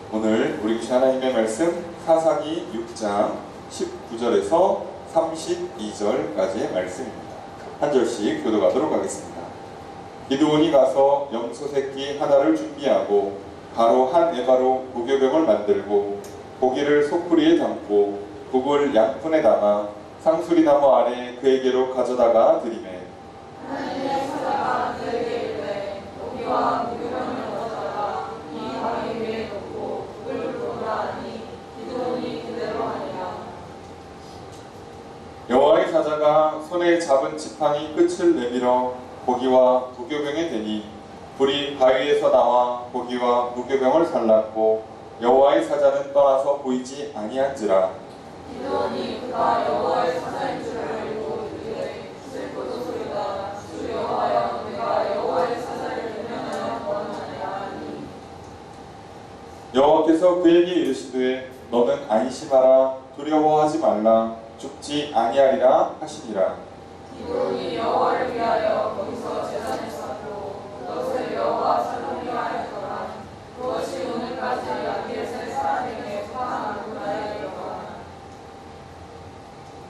오늘 우리 주신 하나님의 말씀 사사기 6장 19절에서 32절까지의 말씀입니다. 한 절씩 교도가도록 하겠습니다. 기드온이 가서 염소 새끼 하나를 준비하고 가로 한 에바로 무교병을 만들고 고기를 소쿠리에 담고 국을 양푼에 담아 상수리나무 아래 그에게로 가져다가 드리매 하나님의 사자가 그에게 이르되 고기와 무교병을 가져다가 이 바위 위에 놓고 국을 부으라 하니 기드온이 그대로 하니라. 여호와의 사자가 손에 잡은 지팡이 끝을 내밀어 고기와 무교병에 대니 불이 바위에서 나와 고기와 무교병을 살랐고 여호와의 사자는 떠나서 보이지 아니한지라. 기드온이 그가 여호와의 사자인 줄 알고 이르되 슬프도 소리다. 주 여호와여, 내가 여호와의 사자를 대면하여 구원하리라 하니 여호와께서 그에게 이르시되 너는 안심하라 두려워하지 말라 죽지 아니하리라 하시니라. 기드온이 여호와를 위하여 거기서 제단을 쌓고 그것을 여호와 살로니라 하였더라. 그것이 오늘까지 아비에셀 사람에게 속한 문화이더라.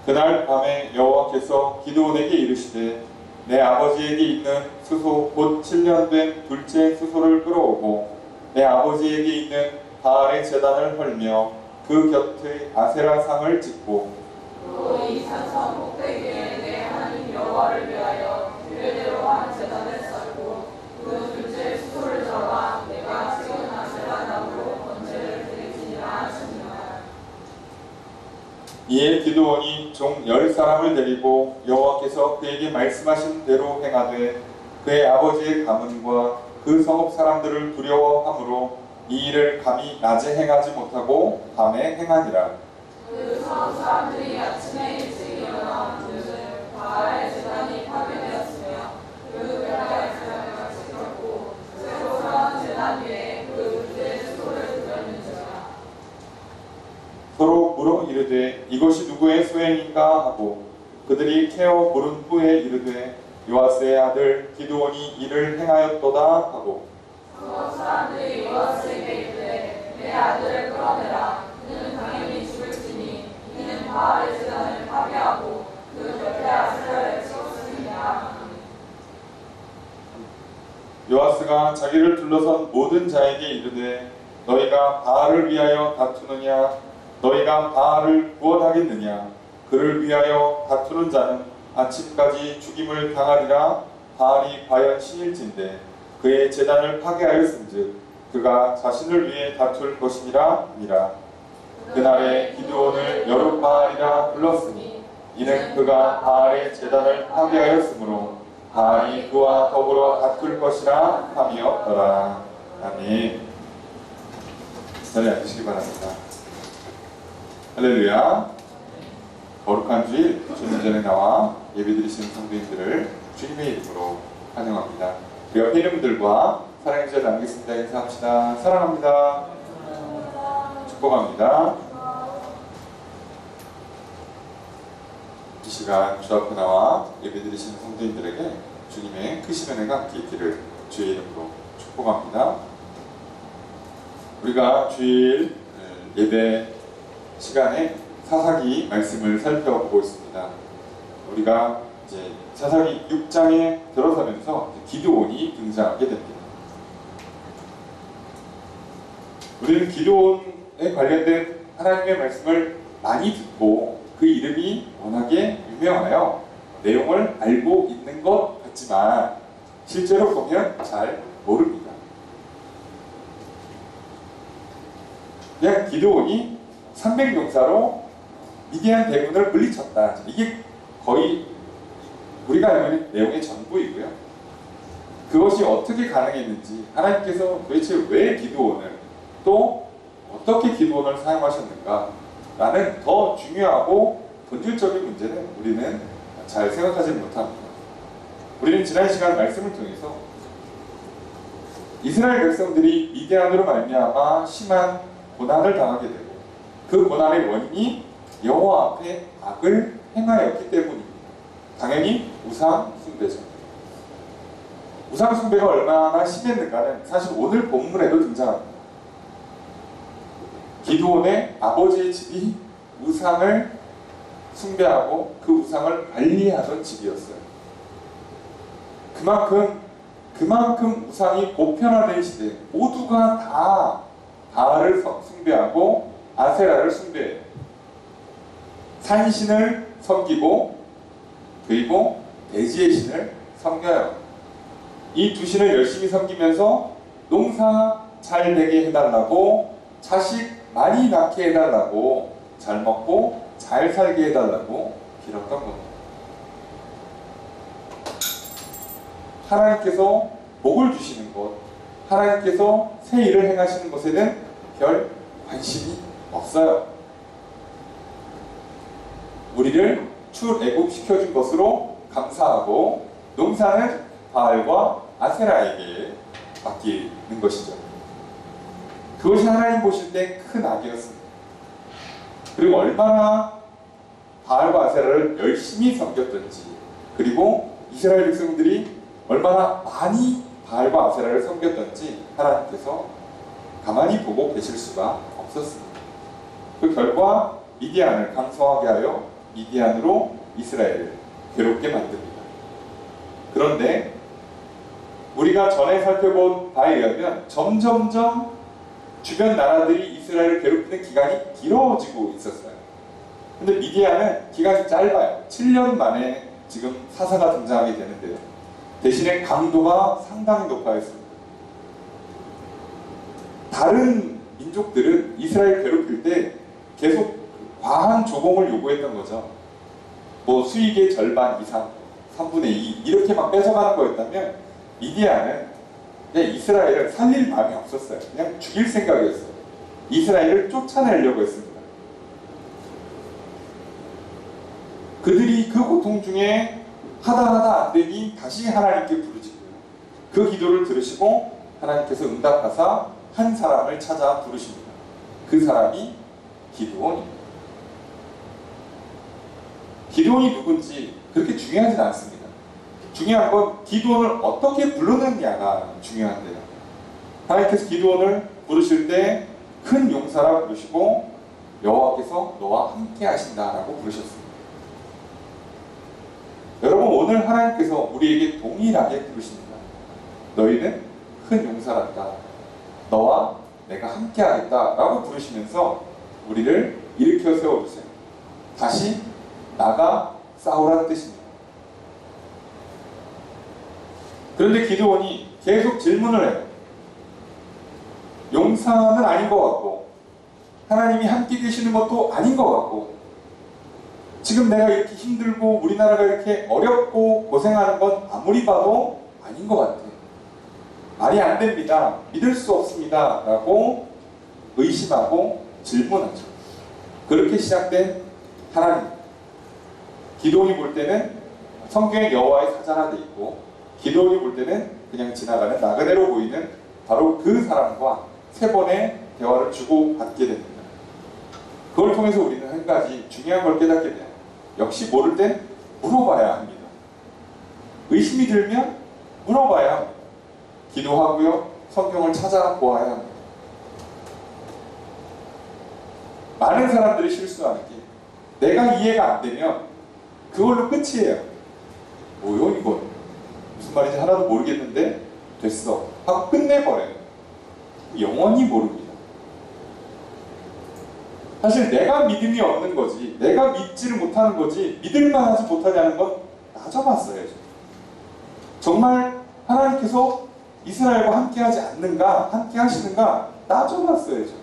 그날 밤에 여호와께서 기드온에게 이르시되 내 아버지에게 있는 수소 곧 7년 된 둘째 수소를 끌어오고 내 아버지에게 있는 바알의 제단을 헐며 그 곁에 아세라 상을 짓고 또 이 산성 꼭대기에 내 하나님 여호와를 위하여 규례대로 한 제단을 쌓고 그 둘째 수소를 잡아 내가 찍은 아세라 나무로 번제를 드리지니라 하시니라. 이에 기드온이 종 10사람을 데리고 여호와께서 그에게 말씀하신 대로 행하되 그의 아버지의 가문과 그 성읍 사람들을 두려워하므로 이 일을 감히 낮에 행하지 못하고 밤에 행하니라. 그 성읍 사람들이 아침에 일찍 일어나 보거늘 바알의 제단이 파괴되었으며 그 베라의 제단을 지켰고 새로 쌓은 제단 위에 그 둘째 수소를 드렸는지라. 서로 물어 이르되 이것이 누구의 소행인가 하고 그들이 캐어 물은 후에 이르되 요아스의 아들 기드온이 이를 행하였도다 하고 성읍 사람들이 요아스에게 이르되 내 아들을 끌어내라. 그는 당연히 죽을지니 이는 바알의 제단을 파괴하고 그 곁에 아세라를 찍었으니라. 요아스가 자기를 둘러선 모든 자에게 이르되 너희가 바알을 위하여 다투느냐 너희가 바알을 구원하겠느냐 그를 위하여 다투는 자는 아침까지 죽임을 당하리라. 바알이 과연 신일진데 그의 제단을 파괴하였은즉 그가 자신을 위해 다툴 것이니라 하니라. 그날에 기드온을 여룻바알이라 불렀으니 이는 그가 바알의 제단을 파괴하였으므로 바알이 그와 더불어 다툴 것이라 함이었더라. 아멘. 자리에 앉으시기 바랍니다. 할렐루야. 거룩한 주일 주님 전에 나와 예배드리시는 성도님들을 주님의 이름으로 환영합니다. 우리 옆에 있는 분들과 사랑의 인사를 나누겠습니다. 인사합시다. 사랑합니다. 축복합니다. 이 시간 주 앞에 나와 예배드리시는 성도님들에게 주님의 크신 은혜가 함께 있기를 주의 이름으로 축복합니다. 우리가 주일 예배 시간에 사사기 말씀을 살펴보고 있습니다. 우리가 이제 사사기 6장에 들어서면서 기드온이 등장하게 됩니다. 우리는 기드온에 관련된 하나님의 말씀을 많이 듣고 그 이름이 워낙에 유명하여 내용을 알고 있는 것 같지만 실제로 보면 잘 모릅니다. 그냥 기드온이 300용사로 미디안 대군을 물리쳤다. 이게 거의 우리가 알고 있는 내용의 전부이고요. 그것이 어떻게 가능했는지 하나님께서 도대체 왜 기드온을 또 어떻게 기드온을 사용하셨는가 라는 더 중요하고 본질적인 문제는 우리는 잘 생각하지 못합니다. 우리는 지난 시간 말씀을 통해서 이스라엘 백성들이 미디안으로 말미암아 심한 고난을 당하게 되고 그 고난의 원인이 여호와 앞에 악을 행하였기 때문입니다. 당연히 우상 숭배죠. 우상 숭배가 얼마나 심했는가는 사실 오늘 본문에도 등장합니다. 기드온의 아버지의 집이 우상을 숭배하고 그 우상을 관리하던 집이었어요. 그만큼 우상이 보편화된 시대, 모두가 다 바알을 숭배하고 아세라를 숭배해요. 산신을 섬기고 그리고 대지의 신을 섬겨요. 이 두 신을 열심히 섬기면서 농사 잘 되게 해달라고, 자식 많이 낳게 해달라고, 잘 먹고 잘 살게 해달라고 빌었던 겁니다. 하나님께서 복을 주시는 것, 하나님께서 새 일을 행하시는 것에는 별 관심이 없어요. 우리를 출애굽시켜준 것으로 감사하고 농사는 바알과 아세라에게 맡기는 것이죠. 그것이 하나님 보실 때 큰 악이었습니다. 그리고 얼마나 바알과 아세라를 열심히 섬겼던지, 그리고 이스라엘 백성들이 얼마나 많이 바알과 아세라를 섬겼던지 하나님께서 가만히 보고 계실 수가 없었습니다. 그 결과 미디안을 강성하게 하여 미디안으로 이스라엘을 괴롭게 만듭니다. 그런데 우리가 전에 살펴본 바에 의하면 점점점 주변 나라들이 이스라엘을 괴롭히는 기간이 길어지고 있었어요. 근데 미디안은 기간이 짧아요. 7년 만에 지금 사사가 등장하게 되는데요. 대신에 강도가 상당히 높아졌습니다. 다른 민족들은 이스라엘 괴롭힐 때 계속 과한 조공을 요구했던 거죠. 뭐 수익의 절반 이상, 3분의 2 이렇게만 뺏어가는 거였다면 미디안은 그냥 이스라엘을 살릴 마음이 없었어요. 그냥 죽일 생각이었어요. 이스라엘을 쫓아내려고 했습니다. 그들이 그 고통 중에 하다 안 되니 다시 하나님께 부르짖고요. 그 기도를 들으시고 하나님께서 응답하사 한 사람을 찾아 부르십니다. 그 사람이 기드온입니다. 기드온이 누군지 그렇게 중요하진 않습니다. 중요한 건 기드온을 어떻게 부르느냐가 중요한데요. 하나님께서 기드온을 부르실 때 큰 용사라 부르시고 여호와께서 너와 함께 하신다라고 부르셨습니다. 여러분, 오늘 하나님께서 우리에게 동일하게 부르십니다. 너희는 큰 용사란다. 너와 내가 함께 하겠다라고 부르시면서 우리를 일으켜 세워주세요. 다시 나가 싸우라는 뜻입니다. 그런데 기드온이 계속 질문을 해요. 용사는 아닌 것 같고 하나님이 함께 계시는 것도 아닌 것 같고 지금 내가 이렇게 힘들고 우리나라가 이렇게 어렵고 고생하는 건 아무리 봐도 아닌 것 같아. 말이 안 됩니다. 믿을 수 없습니다. 라고 의심하고 질문하죠. 그렇게 시작된 하나님. 기드온이 볼 때는 성경에 여호와의 사자가 돼 있고 기드온이 볼 때는 그냥 지나가는 나그네로 보이는 바로 그 사람과 세 번의 대화를 주고받게 됩니다. 그걸 통해서 우리는 한 가지 중요한 걸 깨닫게 돼요. 역시 모를 땐 물어봐야 합니다. 의심이 들면 물어봐야 합니다. 기도하고요. 성경을 찾아보아야 합니다. 많은 사람들이 실수하는 게 내가 이해가 안 되면 그걸로 끝이에요. 뭐요 이건? 무슨 말인지 하나도 모르겠는데 됐어 하고 끝내버려요. 영원히 모릅니다. 사실 내가 믿음이 없는 거지, 내가 믿지를 못하는 거지 믿을만 하지 못하냐는 건 따져봤어야죠. 정말 하나님께서 이스라엘과 함께 하지 않는가, 함께 하시는가 따져봤어야죠.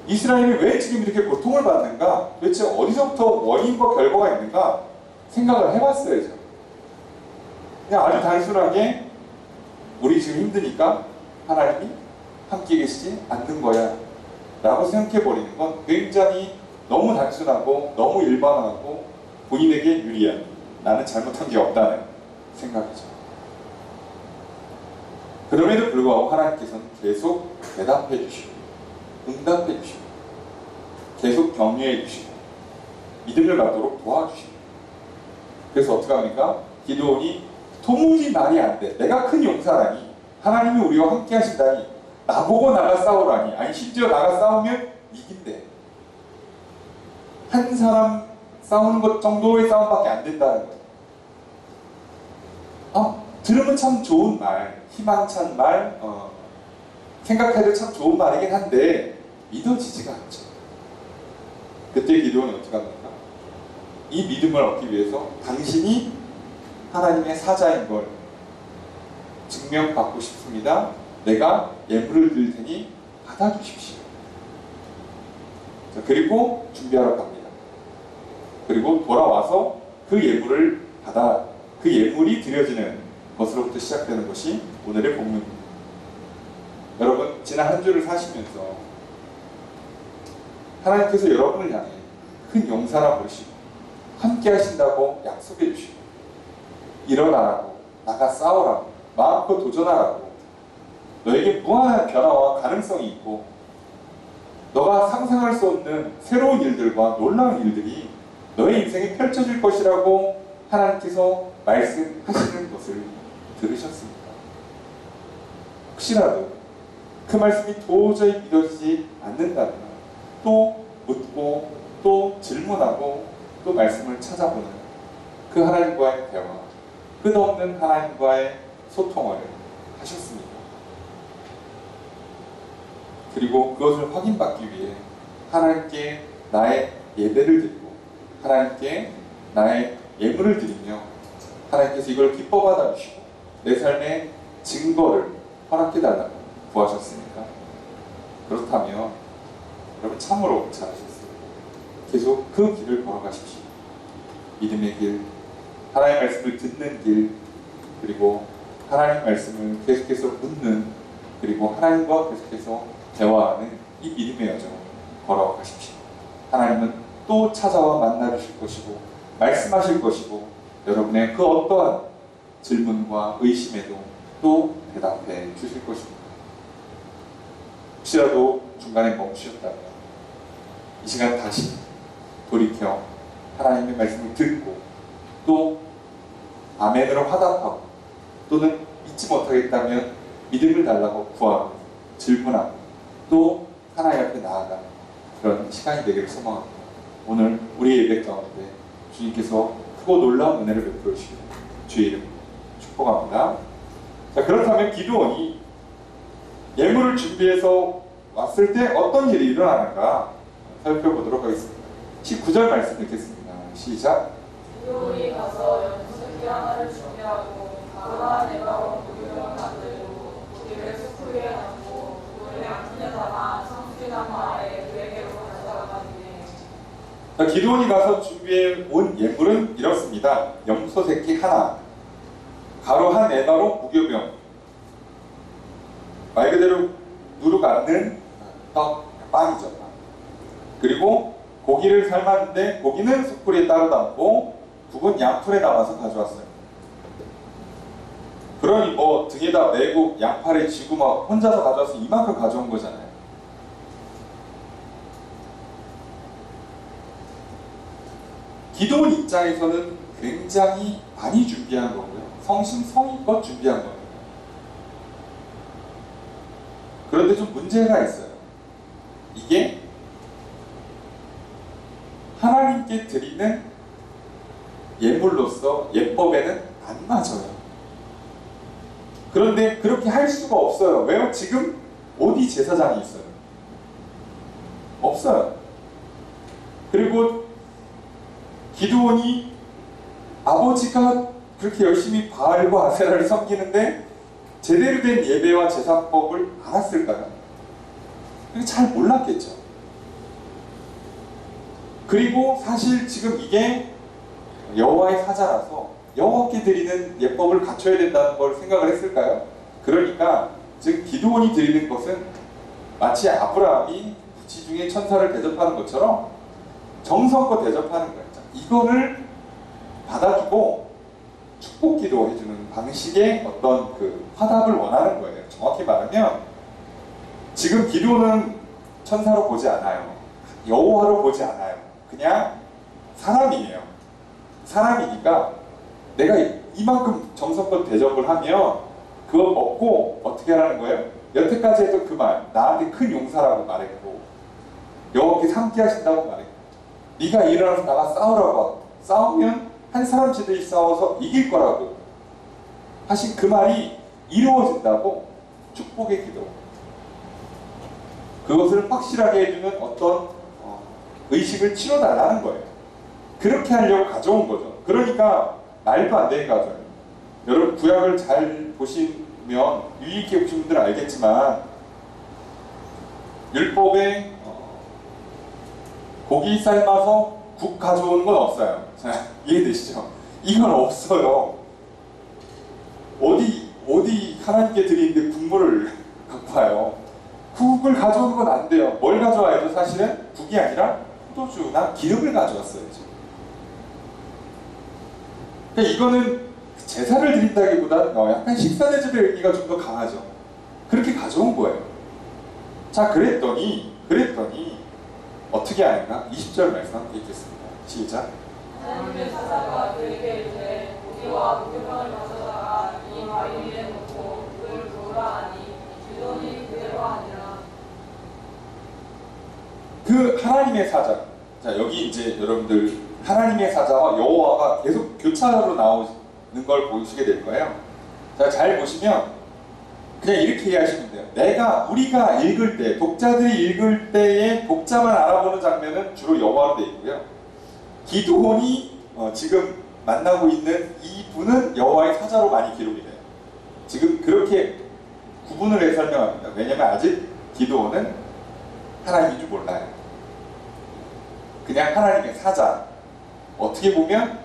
이스라엘이 왜 지금 이렇게 고통을 받는가, 도대체 어디서부터 원인과 결과가 있는가 생각을 해봤어야죠. 그냥 아주 단순하게 우리 지금 힘드니까 하나님이 함께 계시지 않는 거야 라고 생각해버리는 건 굉장히 너무 단순하고 너무 일반화하고 본인에게 유리한, 나는 잘못한 게 없다는 생각이죠. 그럼에도 불구하고 하나님께서는 계속 대답해 주시고 응답해 주시고 계속 격려해 주시고 믿음을 갖도록 도와주시고, 그래서 어떻게 합니까? 기드온이 도무지 말이 안 돼. 내가 큰 용사라니, 하나님이 우리와 함께 하신다니, 나보고 나가 싸우라니, 아니 심지어 나가 싸우면 위기인데 한 사람 싸우는 것 정도의 싸움밖에 안 된다는 거예요. 들으면 참 좋은 말, 희망찬 말, 생각해도 참 좋은 말이긴 한데 믿어지지가 않죠. 그때 기도는 어떻게 합니까? 이 믿음을 얻기 위해서 당신이 하나님의 사자인 걸 증명받고 싶습니다. 내가 예물을 드릴 테니 받아주십시오. 자, 그리고 준비하러 갑니다. 그리고 돌아와서 그 예물을 받아 그 예물이 드려지는 것으로부터 시작되는 것이 오늘의 본문입니다. 여러분, 지난 한 주를 사시면서 하나님께서 여러분을 향해 큰 용사라 부르시고 함께 하신다고 약속해 주시고 일어나라고, 나가 싸우라고, 마음껏 도전하라고, 너에게 무한한 변화와 가능성이 있고 너가 상상할 수 없는 새로운 일들과 놀라운 일들이 너의 인생에 펼쳐질 것이라고 하나님께서 말씀하시는 것을 들으셨습니까? 혹시라도 그 말씀이 도저히 믿어지지 않는다면 또 묻고 또 질문하고 또 말씀을 찾아보는 그 하나님과의 대화, 끝없는 하나님과의 소통을 하셨습니다. 그리고 그것을 확인받기 위해 하나님께 나의 예배를 드리고 하나님께 나의 예물을 드리며 하나님께서 이걸 기뻐 받아주시고 내 삶의 증거를 허락해달라고 구하셨습니까? 그렇다면 여러분 참으로 잘하셨어요. 계속 그 길을 걸어가십시오. 믿음의 길, 하나님의 말씀을 듣는 길, 그리고 하나님의 말씀을 계속해서 묻는, 그리고 하나님과 계속해서 대화하는 이 믿음의 여정을 걸어가십시오. 하나님은 또 찾아와 만나 주실 것이고 말씀하실 것이고 여러분의 그 어떠한 질문과 의심에도 또 대답해 주실 것입니다. 혹시라도 중간에 멈추셨다면 이 시간 다시 돌이켜 하나님의 말씀을 듣고 또 아멘으로 화답하고 또는 믿지 못하겠다면 믿음을 달라고 구하고 질문하고 또 하나님 앞에 나아가는 그런 시간이 되기를 소망합니다. 오늘 우리 예배 가운데 주님께서 크고 놀라운 은혜를 베풀어 주시고 주의 이름 축복합니다. 자, 그렇다면 기드온이 예물을 준비해서 왔을 때 어떤 일이 일어나는가 살펴보도록 하겠습니다. 19절 말씀 읽겠습니다. 시작. 기드온이 가서 연습기 하나를 준비하고 가루와 네바로 무교병을 만들고 고기를 숯 위에 얹고 물을 양푼에 담아 성수기나무 아래 그에게로 가져가니네. 자, 기드온이 가서 준비해 온 예물은 이렇습니다. 염소 새끼 하나, 가루 한 에바로 무교병, 말 그대로 누룩 않는 떡, 빵이죠. 그리고 고기를 삶았는데 고기는 숯불에 따로 담고 국은 양푼에 담아서 가져왔어요. 그러니 뭐 등에다 메고 양팔에 쥐고 막 혼자서 가져와서 이만큼 가져온 거잖아요. 기드온 입장에서는 굉장히 많이 준비한 거고요. 성심성의껏 준비한 겁니다. 그런데 좀 문제가 있어요. 이게 하나님께 드리는 예물로서 예법에는 안 맞아요. 그런데 그렇게 할 수가 없어요. 왜요? 지금 어디 제사장이 있어요? 없어요. 그리고 기드온이 아버지가 그렇게 열심히 바알과 아세라를 섬기는데 제대로 된 예배와 제사법을 알았을까요? 잘 몰랐겠죠. 그리고 사실 지금 이게 여호와의 사자라서 여호와께 드리는 예법을 갖춰야 된다는 걸 생각을 했을까요? 그러니까 지금 기드온이 드리는 것은 마치 아브라함이 부지중에 천사를 대접하는 것처럼 정성껏 대접하는 거예요. 이거를 받아주고 축복기도 해주는 방식의 어떤 그 화답을 원하는 거예요. 정확히 말하면 지금 기도는 천사로 보지 않아요. 여호와로 보지 않아요. 그냥 사람이에요. 사람이니까 내가 이만큼 정성껏 대접을 하면 그거 먹고 어떻게 하라는 거예요? 여태까지 했던 그 말, 나한테 큰 용사라고 말했고 거기 함께 하신다고 말해. 네가 일어나서 나가 싸우라고 하고, 싸우면 한 사람치들이 싸워서 이길 거라고 하신 그 말이 이루어진다고 축복의 기도. 그것을 확실하게 해주는 어떤 의식을 치러달라는 거예요. 그렇게 하려고 가져온 거죠. 그러니까 말도 안 되는 가정. 여러분 구약을 잘 보시면 유익해 보신 분들은 알겠지만 율법에 고기 삶아서 국 가져오는 건 없어요. 자, 이해되시죠? 이건 없어요. 어디 하나님께 드리는데 국물을 갖고 와요. 국을 가져오는 건 안 돼요. 뭘 가져와야죠? 사실은 국이 아니라 포도주나 기름을 가져왔어야죠. 그러니까 이거는 제사를 드린다기보다는 약간 식사 대접의 의미가 좀 더 강하죠. 그렇게 가져온 거예요. 자, 그랬더니 어떻게 하는가? 20절 말씀 함께 읽겠습니다. 시작. 하나님의 사자가 그에게 이르되 고기와 무교병을 가져다가 이 바위 위에 놓고 그를 부으라 하니 기도니 그대로 하니라. 그 하나님의 사자. 자, 여기 이제 여러분들 하나님의 사자와 여호와가 계속 교차로 나오는 걸 보시게 될 거예요. 자, 잘 보시면 그냥 이렇게 이해하시면 돼요. 우리가 읽을 때, 독자들이 읽을 때의 독자만 알아보는 장면은 주로 여호와로 되어 있고요. 기드온이 지금 만나고 있는 이 분은 여호와의 사자로 많이 기록이 돼요. 지금 그렇게 구분을 해 설명합니다. 왜냐면 아직 기드온은 하나님인 줄 몰라요. 그냥 하나님의 사자. 어떻게 보면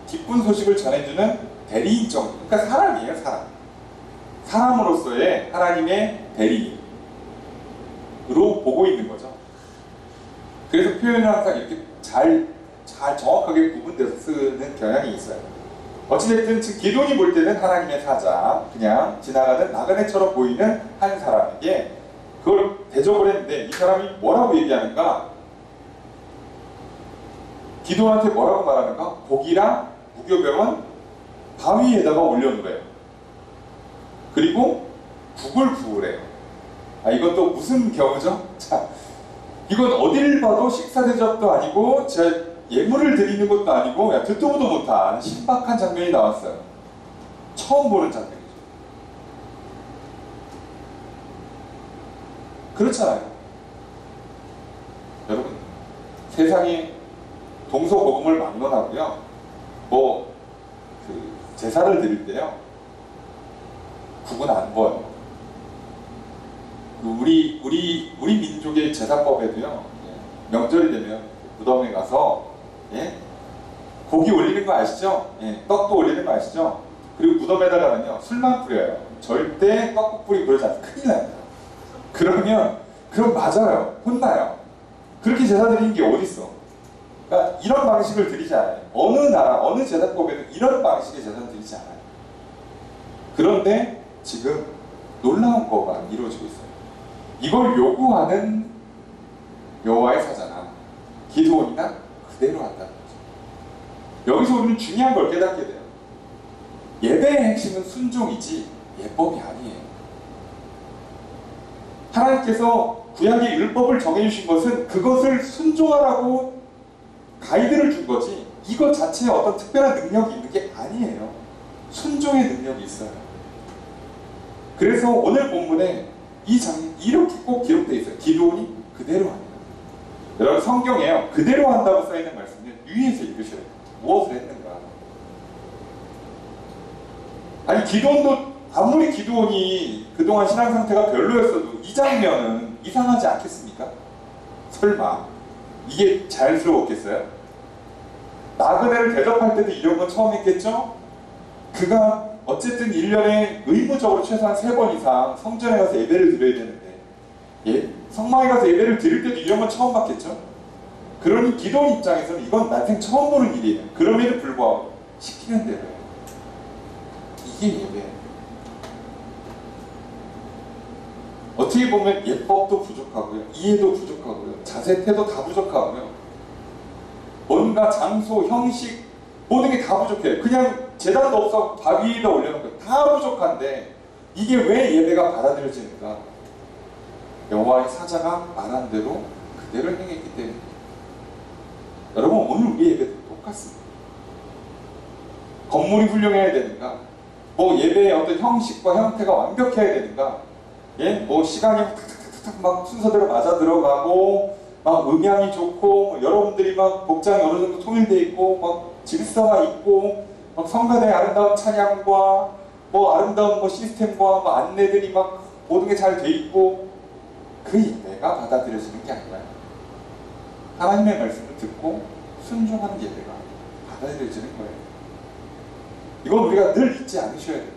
기쁜 소식을 전해주는 대리인 정도. 그러니까 사람이에요, 사람. 사람으로서의 하나님의 대리인으로 보고 있는 거죠. 그래서 표현을 항상 이렇게 잘 정확하게 구분돼서 쓰는 경향이 있어요. 어찌됐든 지금 기돈이 볼 때는 하나님의 사자, 그냥 지나가는 나그네처럼 보이는 한 사람에게 그걸 대접을 했는데 이 사람이 뭐라고 얘기하는가? 기돈한테 뭐라고 말하는가? 고기랑 무교병은 바위에다가 올려놓으래요. 그리고 국을 부으래요. 이건 또 무슨 경우죠? 자, 이건 어딜 봐도 식사 대접도 아니고 예물을 드리는 것도 아니고 듣도 보도 못한 신박한 장면이 나왔어요. 처음 보는 장면이죠. 그렇잖아요. 여러분, 세상에 동서고금을 막론하고요. 제사를 드릴 때요. 국은 안 보여요. 우리 민족의 제사법에도요. 명절이 되면 무덤에 가서 고기 올리는 거 아시죠? 떡도 올리는 거 아시죠? 그리고 무덤에다가는요 술만 뿌려요. 절대 떡국 뿌리고 그러지 않아요. 큰일 납니다. 그럼 맞아요. 혼나요. 그렇게 제사 드리는 게 어딨어? 그러니까 이런 방식을 드리지 않아요. 어느 나라, 어느 제사법에도 이런 방식의 제사를 드리지 않아요. 그런데 지금 놀라운 거가 이루어지고 있어요. 이걸 요구하는 여호와의 사자나 기드온이나 그대로 한다는 거죠. 여기서 우리는 중요한 걸 깨닫게 돼요. 예배의 핵심은 순종이지 예법이 아니에요. 하나님께서 구약의 율법을 정해주신 것은 그것을 순종하라고 가이드를 준 거지 이것 자체에 어떤 특별한 능력이 있는 게 아니에요. 순종의 능력이 있어요. 그래서 오늘 본문에 이 장면이 이렇게 꼭 기록되어 있어요. 기드온이 그대로 한다. 여러분 성경에요. 그대로 한다고 써있는 말씀은 유의해서 읽으셔야 돼요. 무엇을 했는가. 아니 기드온도 아무리 기드온이 그동안 신앙 상태가 별로였어도 이 장면은 이상하지 않겠습니까? 설마 이게 자연스러웠겠어요? 나그네를 대접할 때도 이런 건 처음 했겠죠? 그가 어쨌든 1년에 의무적으로 최소한 3번 이상 성전에 가서 예배를 드려야 되는데 성막에 가서 예배를 드릴 때도 이런 건 처음 봤겠죠? 그러니 기도원 입장에서는 이건 난생 처음 보는 일이에요. 그럼에도 불구하고 시키는 대로 해요. 이게 예배예요. 어떻게 보면 예법도 부족하고요. 이해도 부족하고요. 자세, 태도 다 부족하고요. 뭔가 장소, 형식 모든 게 다 부족해요. 그냥 제단도 없어 바위 위에다 올려놓은 거예요. 다 부족한데 이게 왜 예배가 받아들여지는가? 여호와의 사자가 말한 대로 그대로 행했기 때문에 여러분 오늘 우리 예배도 똑같습니다. 건물이 훌륭해야 되는가? 뭐 예배의 어떤 형식과 형태가 완벽해야 되는가? 예? 뭐 시간이 탁탁탁탁 막 순서대로 맞아 들어가고 막 음향이 좋고 여러분들이 막 복장이 어느 정도 통일되어 있고 막 질서가 있고 막 성가대의 아름다운 찬양과 뭐 아름다운 뭐 시스템과 뭐 안내들이 막 모든 게 잘 돼 있고 그 예배가 받아들여지는 게 아니라 하나님의 말씀을 듣고 순종하는 예배가 받아들여지는 거예요. 이건 우리가 늘 잊지 않으셔야 돼요.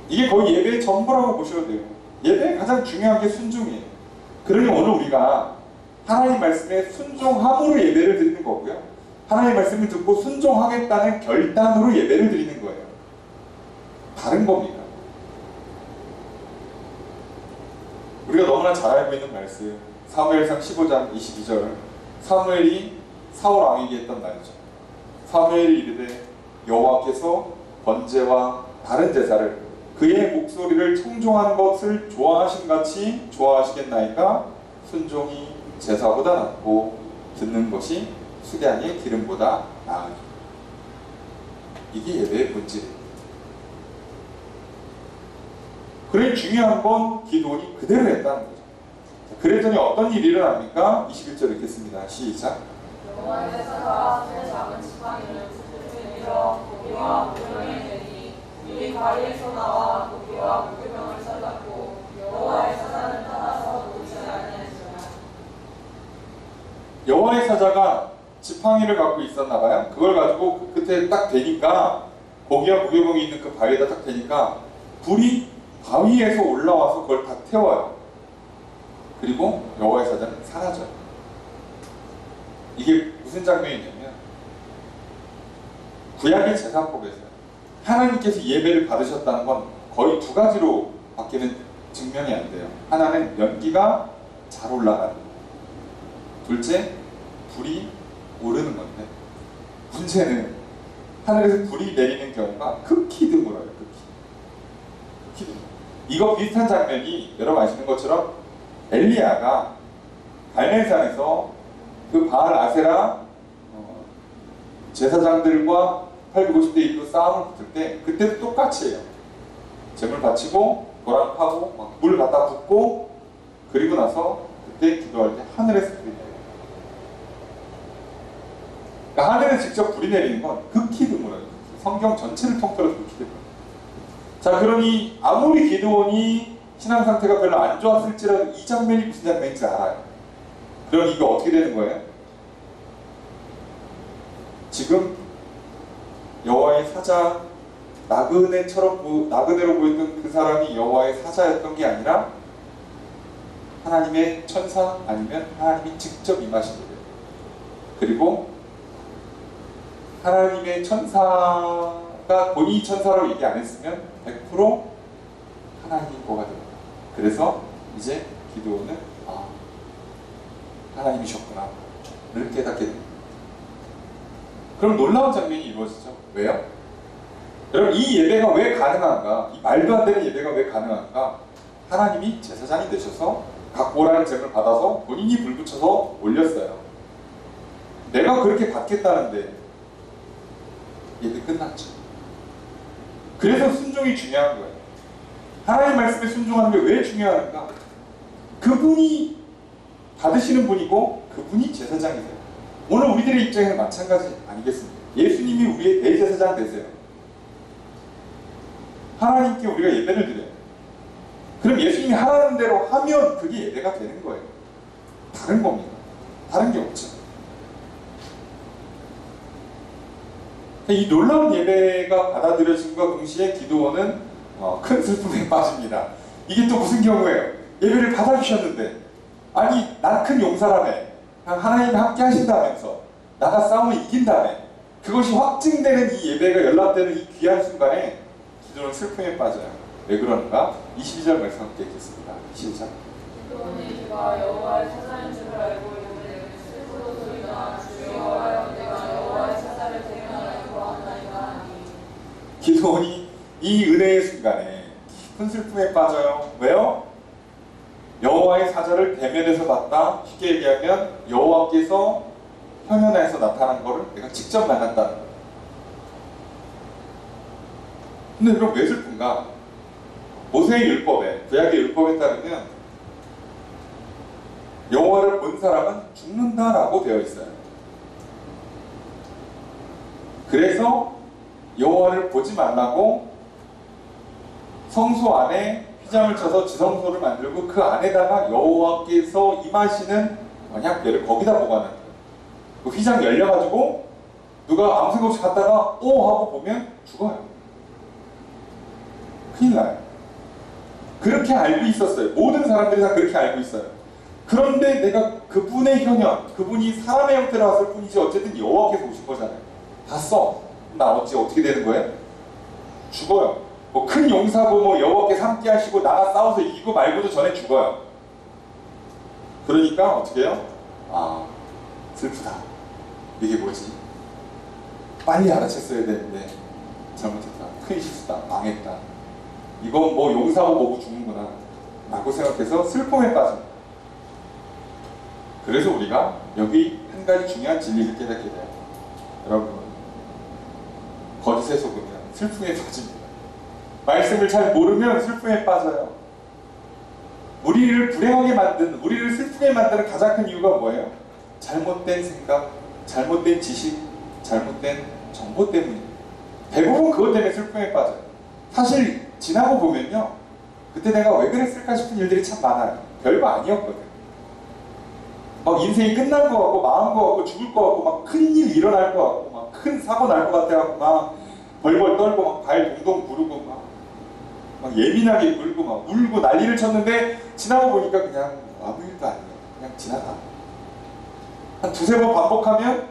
이게 거의 예배의 전부라고 보셔도 돼요. 예배의 가장 중요한 게 순종이에요. 그러니 오늘 우리가 하나님 말씀에 순종함으로 예배를 드리는 거고요. 하나님 말씀을 듣고 순종하겠다는 결단으로 예배를 드리는 거예요. 다른 겁니다. 우리가 너무나 잘 알고 있는 말씀 사무엘상 15장 22절 사무엘이 사울 왕에게 했던 말이죠. 사무엘이 이르되 여호와께서 번제와 다른 제사를 그의 목소리를 청종하는 것을 좋아하신 같이 좋아하시겠나이까 순종이 제사보다 낫고 듣는 것이 수량의 기름보다 나으니. 이게 예배의 본질이에요. 그래 중요한 건 기도원이 그대로 했다는 거죠. 그랬더니 어떤 일이 일어납니까? 21절 읽겠습니다. 시작. 여호와의 제사가 손에 잡은 지팡이를 밀어 고기와 무교병에 대니 이 가리에서 나와 고기와 무교병을 잘랐고 여호와의 사자는 떠나서 놓지 아니하시더라. 여호와의 사자가 지팡이를 갖고 있었나 봐요. 그걸 가지고 그 끝에 딱 대니까 고기와 무교병이 있는 그 바위에다 딱 대니까 불이 바위에서 올라와서 그걸 다 태워요. 그리고 여호와의 사자는 사라져요. 이게 무슨 장면이냐면 구약의 제사법에서 하나님께서 예배를 받으셨다는 건 거의 두 가지로 바뀌는 증명이 안 돼요. 하나는 연기가 잘 올라가는 거. 둘째, 불이 오르는 건데 문제는 하늘에서 불이 내리는 경우가 극히 드물어요. 극히 드물어요. 이거 비슷한 장면이 여러분 아시는 것처럼 엘리야가 갈멜산에서 그 바알 아세라 제사장들과 850대 1로 싸움을 붙을 때 그때도 똑같이 해요. 제물 바치고 도랑 파고 막 물 갖다 붓고 그리고 나서 그때 기도할 때 하늘에서 불이 내려요. 그러니까 하늘에서 직접 불이 내리는 건 극히 드물어요. 성경 전체를 통틀어서 극히 드물어요. 자, 그러니 아무리 기드온이 신앙 상태가 별로 안 좋았을지라도 이 장면이 무슨 장면인지 알아요. 그럼 이거 어떻게 되는 거예요? 지금 여호와의 사자 나그네로 보였던 그 사람이 여호와의 사자였던 게 아니라 하나님의 천사 아니면 하나님이 직접 임하신 거예요. 그리고 하나님의 천사가 본인이 천사라고 얘기 안 했으면 100% 하나님인 거가 됩니다. 그래서 이제 기드온은 하나님이셨구나 를 깨닫게 됩니다. 그럼 놀라운 장면이 이루어지죠. 왜요? 여러분 이 예배가 왜 가능한가? 이 말도 안 되는 예배가 왜 가능한가? 하나님이 제사장이 되셔서 갖고 오라는 제물을 받아서 본인이 불 붙여서 올렸어요. 내가 그렇게 받겠다는데 예배 끝났죠. 그래서 순종이 중요한 거예요. 하나님 말씀에 순종하는 게 왜 중요한가? 그분이 받으시는 분이고 그분이 제사장이세요. 오늘 우리들의 입장에는 마찬가지 아니겠습니까? 예수님이 우리의 대제사장 되세요. 하나님께 우리가 예배를 드려요. 그럼 예수님이 하라는 대로 하면 그게 예배가 되는 거예요. 다른 겁니다. 다른 게 없죠. 이 놀라운 예배가 받아들여진과 동시에 기드온은 큰 슬픔에 빠집니다. 이게 또 무슨 경우예요? 예배를 받아주셨는데 아니 난 큰 용사라며 하나님이 함께 하신다면서 나가 싸움을 이긴다며 그것이 확증되는 이 예배가 연락되는 이 귀한 순간에 기드온은 슬픔에 빠져요. 왜 그러는가? 22절 말씀 함께 읽겠습니다. 시작. 기드온이 그가 여호와의 사자인 줄 알고 이르되 슬프도소이다 주 여호와여 내가 여호와의 사자를 대면하여 구하나이다 하니. 기드온이 이 은혜의 순간에 깊은 슬픔에 빠져요. 왜요? 여호와의 사자를 대면에서 봤다. 쉽게 얘기하면 여호와께서 현현에서 나타난 것을 내가 직접 만났다는 거예요. 근데 그럼 왜 슬픈가? 모세의 율법에, 구약의 율법에 따르면 여호와를 본 사람은 죽는다라고 되어 있어요. 그래서 여호와를 보지 말라고 성소 안에 휘장을 쳐서 지성소를 만들고 그 안에다가 여호와께서 임하시는 언약궤를 거기다 보관하는 거예요. 그 휘장 열려가지고 누가 아무 생각 없이 갔다가 오 하고 보면 죽어요. 큰일 나요. 그렇게 알고 있었어요. 모든 사람들이 다 그렇게 알고 있어요. 그런데 내가 그분의 현현, 그분이 사람의 형태로 왔을 뿐이지 어쨌든 여호와께서 오신 거잖아요. 봤어. 나 어떻게 되는 거예요? 죽어요. 뭐 큰 용사고 뭐 여호와께서 함께 하시고 나가 싸워서 이기고 말고도 전에 죽어요. 그러니까 어떻게 해요? 아, 슬프다. 이게 뭐지? 빨리 알아챘어야 되는데 잘못했다. 큰 실수다. 망했다. 이건 뭐 용사고 뭐고 죽는구나 라고 생각해서 슬픔에 빠집니다. 그래서 우리가 여기 한 가지 중요한 진리를 깨닫게 돼요. 여러분, 거짓에 속으면 슬픔에 빠집니다. 말씀을 잘 모르면 슬픔에 빠져요. 우리를 불행하게 만드는, 우리를 슬프게 만드는 가장 큰 이유가 뭐예요? 잘못된 생각, 잘못된 지식, 잘못된 정보 때문입니다. 대부분 그것 때문에 슬픔에 빠져요. 사실 지나고 보면요, 그때 내가 왜 그랬을까 싶은 일들이 참 많아요. 별거 아니었거든. 막 인생이 끝난 거 같고, 망한 거 같고, 죽을 거 같고, 막 큰일 일어날 거 같고, 막 큰 사고 날 것 같아갖고, 막 벌벌 떨고, 막 발 동동 구르고, 막 예민하게 굴고, 막 울고 난리를 쳤는데, 지나고 보니까 그냥 아무 일도 아니에요. 그냥 지나가. 한 두세 번 반복하면,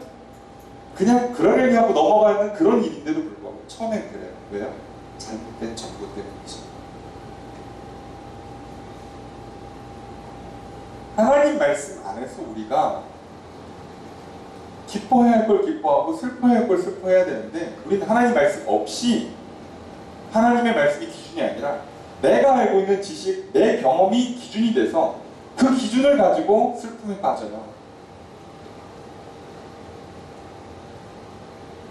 그냥 그러려니 하고 넘어가는 그런 일인데도 불구하고, 처음엔 그래요. 왜요? 잘못된 정보 때문이죠. 하나님 말씀 안에서 우리가 기뻐해야 할 걸 기뻐하고 슬퍼해야 할 걸 슬퍼해야 되는데 우리는 하나님 말씀 없이 하나님의 말씀이 기준이 아니라 내가 알고 있는 지식, 내 경험이 기준이 돼서 그 기준을 가지고 슬픔에 빠져요.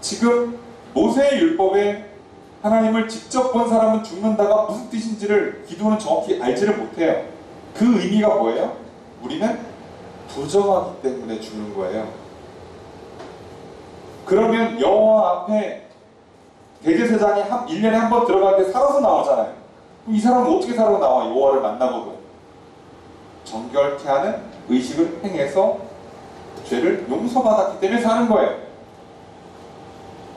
지금 모세의 율법에 하나님을 직접 본 사람은 죽는다가 무슨 뜻인지를 기도는 정확히 알지를 못해요. 그 의미가 뭐예요? 우리는 부정하기 때문에 죽는 거예요. 그러면 여호와 앞에 대제사장이 1년에 한 번 들어갈 때 살아서 나오잖아요. 그럼 이 사람은 어떻게 살아서 나와? 여호와를 만나거든. 정결케 하는 의식을 행해서 죄를 용서받았기 때문에 사는 거예요.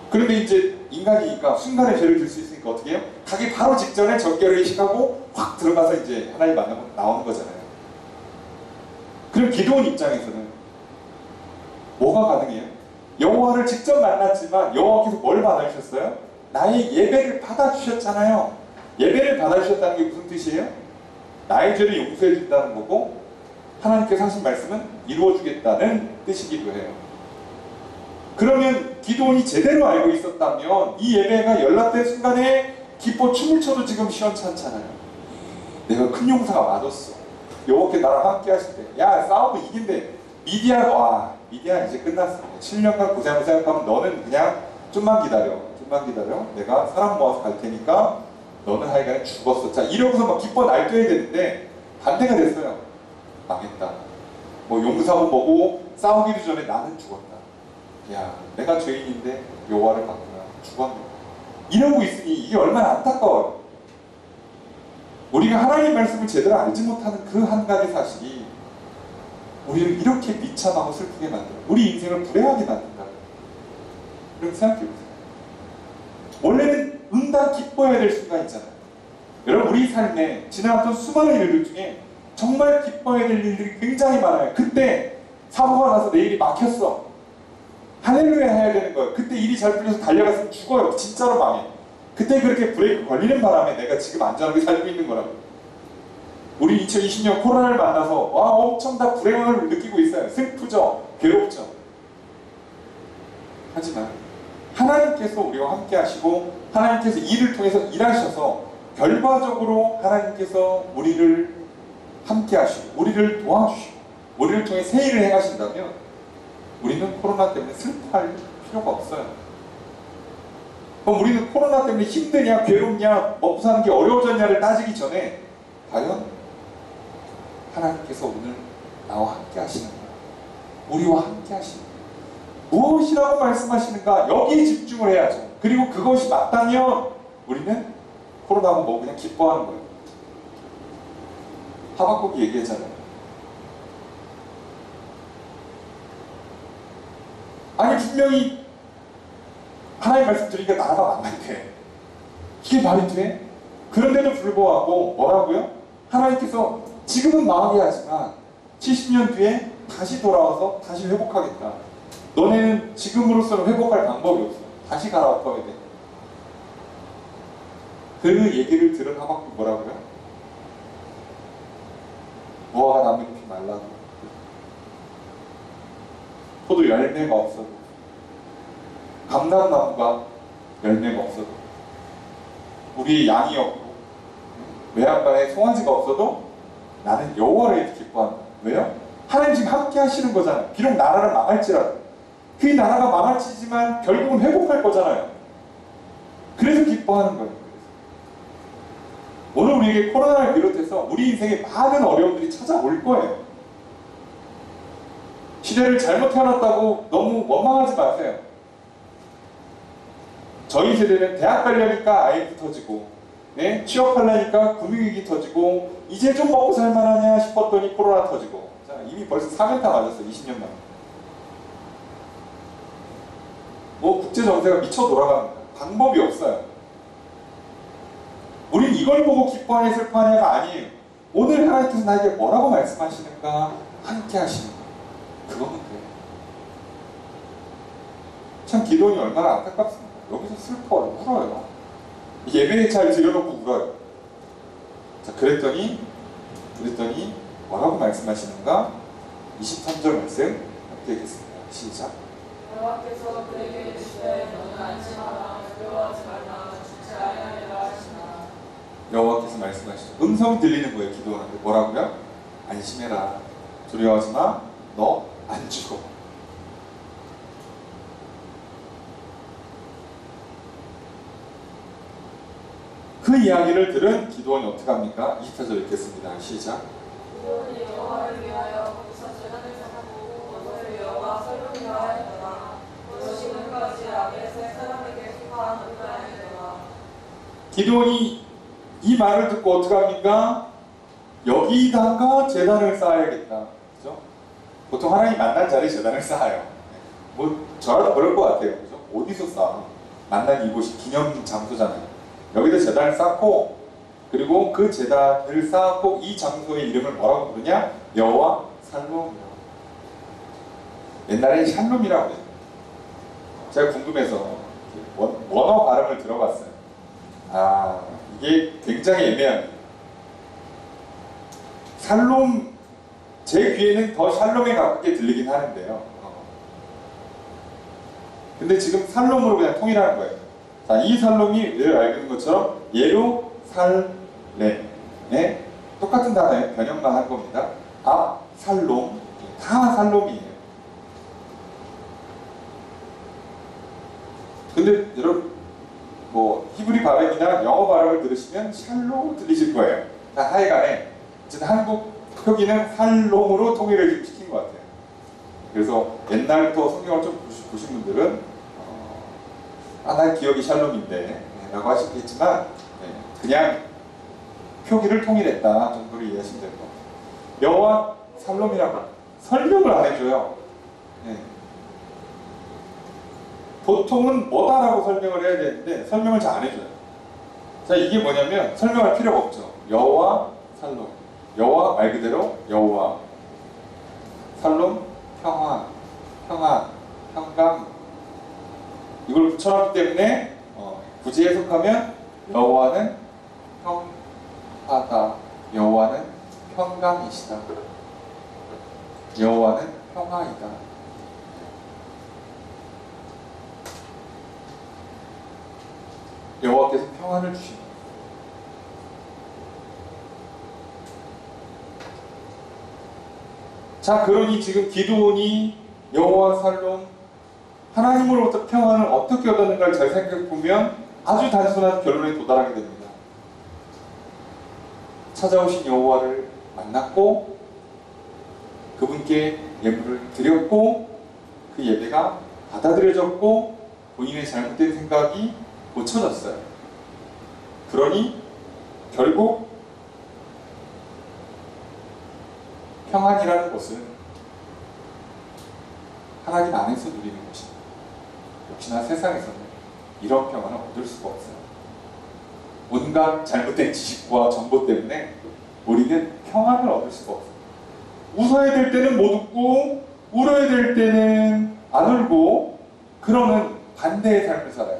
그런데 이제 인간이니까 순간에 죄를 질 수 있으니까 어떻게 해요? 가기 바로 직전에 정결 의식하고 확 들어가서 이제 하나님 만나고 나오는 거잖아요. 그럼 기도원 입장에서는 뭐가 가능해요? 여호와를 직접 만났지만 여호와께서 뭘 받아주셨어요? 나의 예배를 받아주셨잖아요. 예배를 받아주셨다는 게 무슨 뜻이에요? 나의 죄를 용서해 준다는 거고 하나님께서 하신 말씀은 이루어주겠다는 뜻이기도 해요. 그러면 기도원이 제대로 알고 있었다면 이 예배가 연락된 순간에 기뻐 춤을 춰도 지금 시원찮잖아요. 내가 큰 용사가 맞았어. 여호와께 나랑 함께 하실 때, 야 싸우면 이긴대. 미디안 이제 끝났어. 7년간 고생하고 생각하면 너는 그냥 좀만 기다려. 내가 사람 모아서 갈 테니까 너는 하여간에 죽었어. 자, 이러고서 막 기뻐 날뛰어야 되는데 반대가 됐어요. 망했다. 뭐 용사고 뭐고 싸우기도 전에 나는 죽었다. 야, 내가 죄인인데 여호와를 봤구나. 죽었네. 이러고 있으니 이게 얼마나 안타까워요. 우리가 하나님 말씀을 제대로 알지 못하는 그 한 가지 사실이 우리를 이렇게 비참하고 슬프게 만들어요. 우리 인생을 불행하게 만든다. 그럼 생각해보세요. 원래는 응당 기뻐해야 될 순간 있잖아요. 여러분, 우리 삶에 지나갔던 수많은 일들 중에 정말 기뻐해야 될 일들이 굉장히 많아요. 그때 사고가 나서 내 일이 막혔어. 할렐루야 해야 되는 거예요. 그때 일이 잘 풀려서 달려갔으면 죽어요. 진짜로 망해. 그때 그렇게 브레이크 걸리는 바람에 내가 지금 안전하게 살고 있는 거라고. 우리 2020년 코로나를 만나서 와 엄청 다 불행을 느끼고 있어요. 슬프죠. 괴롭죠. 하지만 하나님께서 우리와 함께 하시고 하나님께서 일을 통해서 일하셔서 결과적으로 하나님께서 우리를 함께 하시고 우리를 도와주시고 우리를 통해 새 일을 행하신다면 우리는 코로나 때문에 슬퍼할 필요가 없어요. 그럼 우리는 코로나 때문에 힘드냐 괴롭냐 먹고 사는 게 어려워졌냐를 따지기 전에 과연 하나님께서 오늘 나와 함께 하시는가, 우리와 함께 하시는가, 무엇이라고 말씀하시는가, 여기에 집중을 해야죠. 그리고 그것이 맞다면 우리는 코로나고 뭐 그냥 기뻐하는 거예요. 하박국이 얘기했잖아요. 아니 분명히 하나님 말씀 드리니까 나라가 망한대. 이게 말이 돼? 그런데도 불구하고 뭐라고요? 하나님께서 지금은 망하게 하지만 70년 뒤에 다시 돌아와서 다시 회복하겠다. 너네는 지금으로서는 회복할 방법이 없어. 다시 갈아엎어야 돼. 그 얘기를 들은 하박국 뭐라고요? 무화과 나무 잎이 말라도 포도 열매가 없어도 감람나무가 열매가 없어도 우리 양이 없고 외양간에 송아지가 없어도 나는 여호와를 기뻐한다. 왜요? 하나님 지금 함께 하시는 거잖아요. 비록 나라를 망할지라도 그 나라가 망할지지만 결국은 회복할 거잖아요. 그래서 기뻐하는 거예요. 오늘 우리에게 코로나를 비롯해서 우리 인생에 많은 어려움들이 찾아올 거예요. 시대를 잘못 태어났다고 너무 원망하지 마세요. 저희 세대는 대학 가려니까 IMF 터지고, 네? 취업하려니까 금융위기 터지고, 이제 좀 먹고 살만하냐 싶었더니 코로나 터지고. 자, 이미 벌써 4년 다 맞았어요. 20년 만에. 뭐 국제 정세가 미쳐 돌아갑니다. 방법이 없어요. 우린 이걸 보고 기뻐하냐 슬퍼하냐가 아니에요. 오늘 하나님께서 나에게 뭐라고 말씀하시는가, 함께 하시는가, 그거면 돼요. 참 기도원이 얼마나 안타깝습니다. 여기서 슬퍼요, 울어요. 예배에 잘 들여놓고 울어요. 자, 그랬더니 뭐라고 말씀하시는가? 23절 말씀 함께 읽겠습니다. 시작. 여호와께서 그에게 이르시되 너는 안심하라 두려워하지 말라 죽지 아니하리라 하시나. 여호와께서 말씀하시죠. 음성이 들리는 거예요. 기도하는데 뭐라고요? 안심해라, 두려워하지 마, 너 안 죽어. 그 이야기를 들은 기도원이 어떻게 합니까? 24절 읽겠습니다. 시작. 기도원이 여호와를 위하여 거기서 제단을 쌓고 그것을 여호와 설명이라 하였더라. 그것이 그까지 아벨 세 사람에게 속한 언약이더라. 기도원이 이 말을 듣고 어떻게 합니까? 여기다가 제단을 쌓아야겠다. 그죠? 보통 하나님 만난 자리에 제단을 쌓아요. 뭐 저라도 그럴 것 같아요. 그죠? 어디서 쌓아? 만난 이곳이 기념 장소잖아요. 여기다 제단을 쌓고, 그리고 그 제단을 쌓고 이 장소의 이름을 뭐라고 부르냐? 여호와 살롬이라고. 옛날에 샬롬이라고 해요. 제가 궁금해서 원어 발음을 들어봤어요. 아, 이게 굉장히 애매합니다. 샬롬, 제 귀에는 더 샬롬에 가깝게 들리긴 하는데요. 근데 지금 살롬으로 그냥 통일하는 거예요. 자, 이 살롬이 늘 알고 있는 것처럼 예루살렘, 네, 똑같은 단어에 변형만 한 겁니다. 아, 살롬, 다 살롬이에요. 근데 여러분, 뭐 히브리 발음이나 영어 발음을 들으시면 샬롬 들리실 거예요. 자, 하여간에 어쨌든 한국 표기는 살롬으로 통일을 좀 시킨 것 같아요. 그래서 옛날부터 성경을 좀 보신 분들은 난 기억이 샬롬인데 라고 하시겠지만 그냥 표기를 통일했다 정도로 이해하시면 될 것 같아요. 여호와 살롬이라고 설명을 안 해줘요. 네. 보통은 뭐다라고 설명을 해야 되는데 설명을 잘 안 해줘요. 자, 이게 뭐냐면 설명할 필요가 없죠. 여호와 살롬, 여호와 말 그대로 여호와, 살롬 평화, 평강, 이걸 붙여놨기 때문에 굳이 해석하면 여호와는 평화다, 여호와는 평강이시다, 여호와는 평화이다. 여호와께서 평안을 주십니다. 자, 그러니 지금 기드온이 여호와 살롬 하나님으로부터 평안을 어떻게 얻었는가를 잘 생각해보면 아주 단순한 결론에 도달하게 됩니다. 찾아오신 여호와를 만났고 그분께 예물을 드렸고 그 예배가 받아들여졌고 본인의 잘못된 생각이 고쳐졌어요. 그러니 결국 평안이라는 것은 하나님 안에서 누리는 것입니다. 역시나 세상에서는 이런 평안을 얻을 수가 없어요. 온갖 잘못된 지식과 정보 때문에 우리는 평안을 얻을 수가 없어요. 웃어야 될 때는 못 웃고 울어야 될 때는 안 울고 그러는 반대의 삶을 살아요.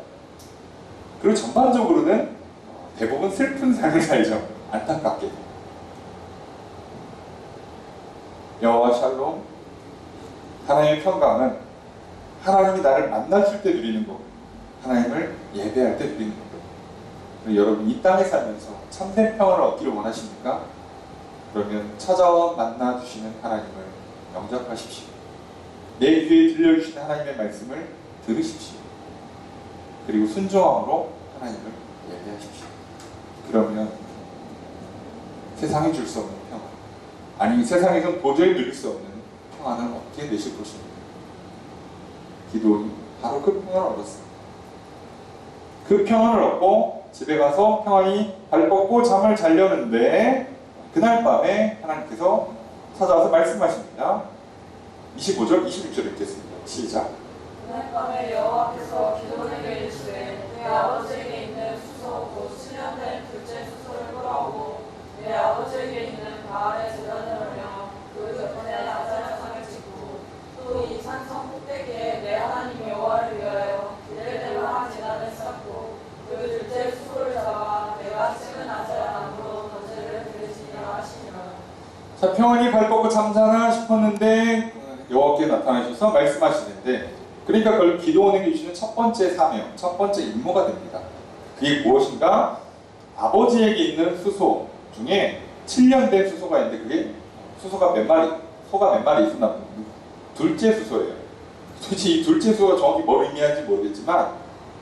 그리고 전반적으로는 대부분 슬픈 삶을 살죠. 안타깝게. 여호와 샬롬, 하나님의 평강은 하나님이 나를 만나줄 때 누리는 것, 하나님을 예배할 때 누리는 것. 여러분 이 땅에 살면서 참된 평안을 얻기를 원하십니까? 그러면 찾아와 만나주시는 하나님을 영접하십시오. 내 귀에 들려주시는 하나님의 말씀을 들으십시오. 그리고 순종함으로 하나님을 예배하십시오. 그러면 세상이 줄 수 없는 평안, 아니 세상에선 도저히 누릴 수 없는 평안을 얻게 되실 것입니다. 기드온이 바로 그 평안을 얻었습니다. 그 평안을 얻고 집에 가서 평안히 발 뻗고 잠을 자려는데 그날 밤에 하나님께서 찾아와서 말씀하십니다. 25절, 26절 읽겠습니다. 시작. 그날 밤에 여호와께서 기드온에게 이르시되 내 아버지에게 있는 수소 곧 수련된 둘째 수소를 끌어오고 내 아버지에게 있는 바알의 제단을 올려 그 곁에 아세라 상을 짓고 또 이 산성 꼭대기에 내 하나님 여호와를 위하여 이레대로 한 제단을 쌓고 그 둘째 수소를 잡아 내가 찍은 아세라 나무로 번제를 드리시리라 하시니라. 자, 평안히 발 뻗고 잠자나 싶었는데 여호와께 나타나셔서 말씀하시는데, 그러니까 그걸 기드온에게 주시는 첫 번째 사명, 첫 번째 임무가 됩니다. 그게 무엇인가? 아버지에게 있는 수소 중에 7년 된 수소가 있는데 그게 수소가 몇 마리, 소가 몇 마리 있었나 봅니다. 둘째 수소예요. 도대체 이 둘째 수소가 정확히 뭘 의미하는지 모르겠지만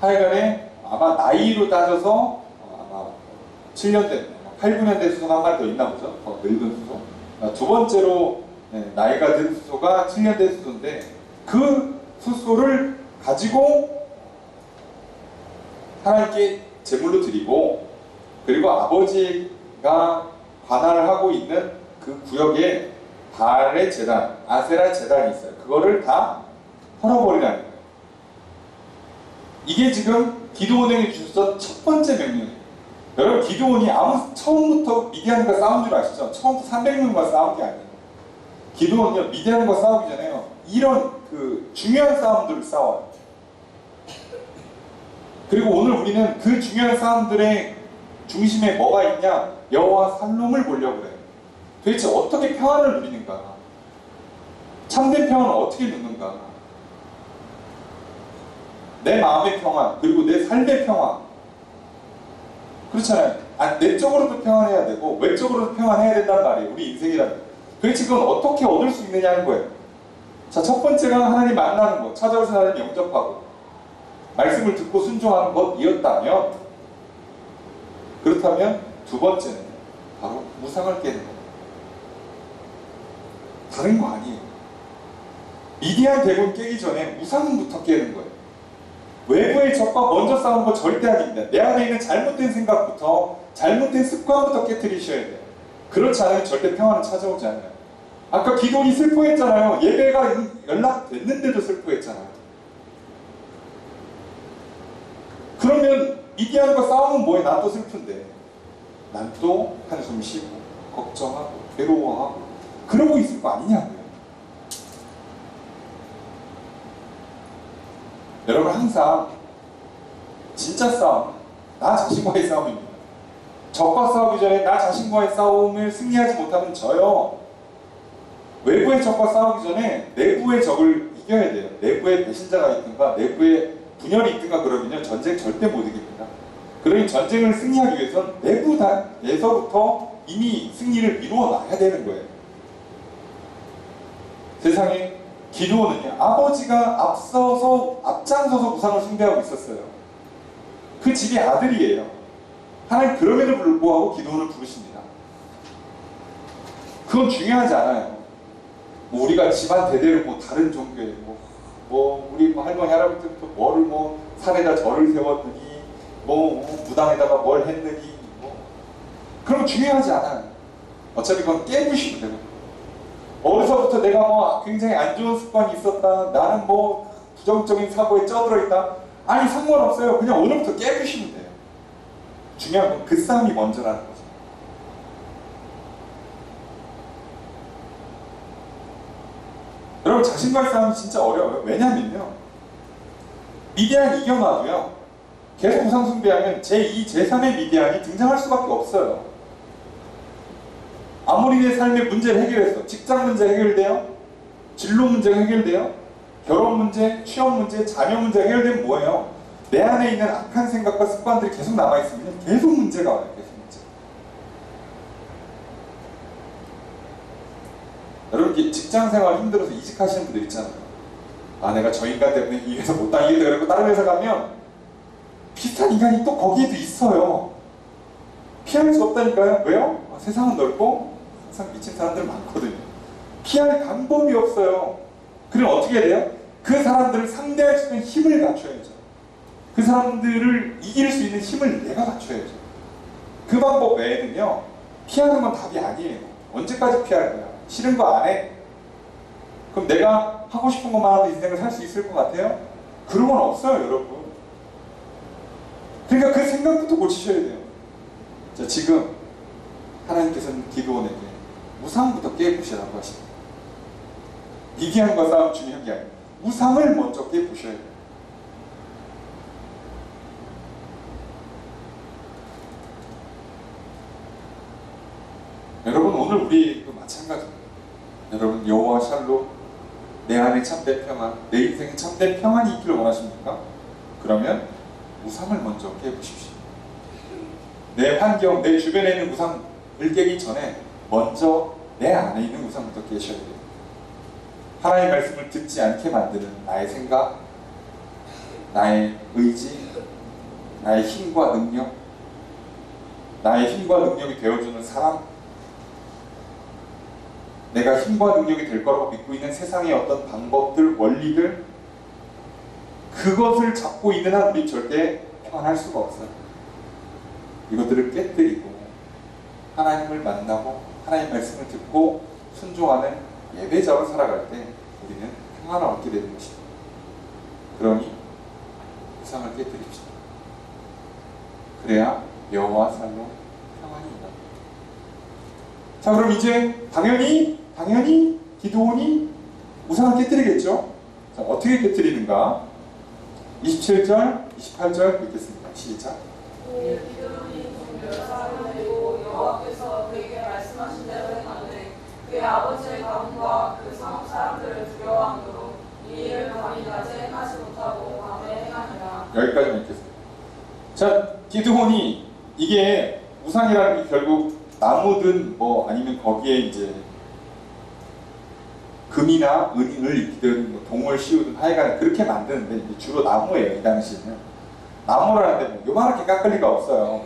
하여간에 아마 나이로 따져서 아마 7년 된, 8, 9년 된 수소가 한 마리 더 있나 보죠. 더 늙은 수소. 두 번째로 나이가 든 수소가 7년 된 수소인데 그 수소를 가지고 하나님께 제물로 드리고, 그리고 아버지가 관할을 하고 있는 그 구역에 바알의 제단, 아세라 제단이 있어요. 그거를 다 털어버리라는 거예요. 이게 지금 기드온에게 주셨던 첫 번째 명령이에요. 여러분 기드온이 처음부터 미디안과 싸운 줄 아시죠? 처음부터 300명과 싸운 게 아니에요. 기드온은요, 미디안과 싸우기 전에요, 이런 그 중요한 싸움들을 싸워요. 그리고 오늘 우리는 그 중요한 싸움들의 중심에 뭐가 있냐? 여호와 살롬을 보려고 그래요. 도대체 어떻게 평안을 누리는가? 참된 평안을 어떻게 누리는가? 내 마음의 평안, 그리고 내 삶의 평안. 그렇잖아요. 내적으로도 평안해야 되고 외적으로도 평안해야 된단 말이에요. 우리 인생이라면. 도대체 그건 어떻게 얻을 수 있느냐는 거예요. 자, 첫 번째가 하나님 만나는 것, 찾아오신 하나님 영접하고 말씀을 듣고 순종하는 것이었다면, 그렇다면 두 번째는 바로 무상을 깨는 것. 다른 거 아니에요. 미디안 대군 깨기 전에 무상부터 깨는 거예요. 외부의 적과 먼저 싸우는 거 절대 아닙니다. 내 안에 있는 잘못된 생각부터, 잘못된 습관부터 깨트리셔야 돼요. 그렇지 않으면 절대 평안은 찾아오지 않아요. 아까 기도원이 슬퍼했잖아요. 예배가 연락됐는데도 슬퍼했잖아요. 그러면 미디안과 싸우면 뭐해? 난 또 슬픈데. 난 또 한숨 쉬고 걱정하고 괴로워하고 그러고 있을 거 아니냐고요. 여러분 항상 진짜 싸움, 나 자신과의 싸움입니다. 적과 싸우기 전에 나 자신과의 싸움을 승리하지 못하면 져요. 외부의 적과 싸우기 전에 내부의 적을 이겨야 돼요. 내부에 배신자가 있든가 내부에 분열이 있든가 그러면요, 전쟁 절대 못 이깁니다. 그러니 전쟁을 승리하기 위해서는 내부에서부터 이미 승리를 이루어 놔야 되는 거예요. 세상에 기도원은요, 아버지가 앞장서서 우상을 숭배하고 있었어요. 그 집이 아들이에요. 하나님 그럼에도 불구하고 기도원을 부르십니다. 그건 중요하지 않아요. 뭐 우리가 집안 대대로 뭐 다른 종교에 우리 할머니 할아버지부터 뭐를 산에다 절을 세웠느니 무당에다가 뭘 했느니 그런 거 중요하지 않아요. 어차피 그건 깨부시면 되거든요. 어려서부터 내가 굉장히 안 좋은 습관이 있었다, 나는 부정적인 사고에 쩌들어 있다, 아니 상관없어요. 그냥 오늘부터 깨부시면 돼요. 중요한 건 그 싸움이 먼저라는 거죠. 여러분, 자신과의 싸움이 진짜 어려워요. 왜냐면요, 미디안 이겨놔도요, 계속 우상 숭배하면 제2, 제3의 미디안이 등장할 수밖에 없어요. 아무리 내 삶의 문제를 해결했어, 직장 문제 해결돼요, 진로 문제가 해결돼요, 결혼 문제, 취업 문제, 자녀 문제 해결되면 뭐예요? 내 안에 있는 악한 생각과 습관들이 계속 남아있으면 계속 문제가 와요. 계속 문제. 여러분, 직장 생활 힘들어서 이직하시는 분들 있잖아요. 내가 저 인간 때문에 이 회사 못 다니겠다 그러고 다른 회사 가면 비슷한 인간이 또 거기에도 있어요. 피할 수 없다니까요. 왜요? 세상은 넓고 세상 미친 사람들 많거든요. 피할 방법이 없어요. 그럼 어떻게 돼요? 그 사람들을 상대할 수 있는 힘을 갖춰야죠. 그 사람들을 이길 수 있는 힘을 내가 갖춰야죠. 그 방법 외에는요, 피하는 건 답이 아니에요. 언제까지 피할 거야? 싫은 거 안 해? 그럼 내가 하고 싶은 것만 하면 인생을 살 수 있을 것 같아요? 그런 건 없어요, 여러분. 그러니까 그 생각부터 고치셔야 돼요. 자, 지금 하나님께서는 기도원에게 우상부터 깨부시라고 하십니다. 미디안과 싸움 중요한 게 아니에요. 우상을 먼저 깨부셔야 돼요. 여러분, 오늘 우리도 마찬가지입니다. 여러분, 여호와 샬롬, 내 안에 참된 평안, 내 인생에 참된 평안이 있기를 원하십니까? 그러면 우상을 먼저 깨부십시오. 내 환경, 내 주변에 있는 우상을 깨기 전에 먼저 내 안에 있는 우상부터 깨셔야 돼요. 하나님의 말씀을 듣지 않게 만드는 나의 생각, 나의 의지, 나의 힘과 능력, 나의 힘과 능력이 되어주는 사람, 내가 힘과 능력이 될 거라고 믿고 있는 세상의 어떤 방법들, 원리들, 그것을 잡고 있는 한 우리 절대 평안할 수가 없어요. 이것들을 깨뜨리고 하나님을 만나고 하나님의 말씀을 듣고 순종하는 예배자로 살아갈 때 우리는 평안을 얻게 되는 것입니다. 그러니 우상을 깨뜨립시다. 그래야 여호와 살로 평안이 임합니다. 자, 그럼 이제 당연히 기도원이 우상을 깨뜨리겠죠. 자, 어떻게 깨뜨리는가? 27절, 28절 읽겠습니다. 시작. 기도원이 좀 여러 사람을 데리고 여호와께서 그에게 말씀하신 대로 행하되 그의 아버지의 가문과 그 성읍 사람들을 두려워함으로 이 일을 감히 낮에 행하지 못하고 밤에 행하니라. 여기까지만 읽겠습니다. 자, 기드온이 이게 우상이라는 게 결국 나무든 아니면 거기에 이제 금이나 은을 입히든 동을 씌우든 하여간 그렇게 만드는데 주로 나무예요. 이 당시에는 나무라는데 요만하게 깎을 리가 없어요.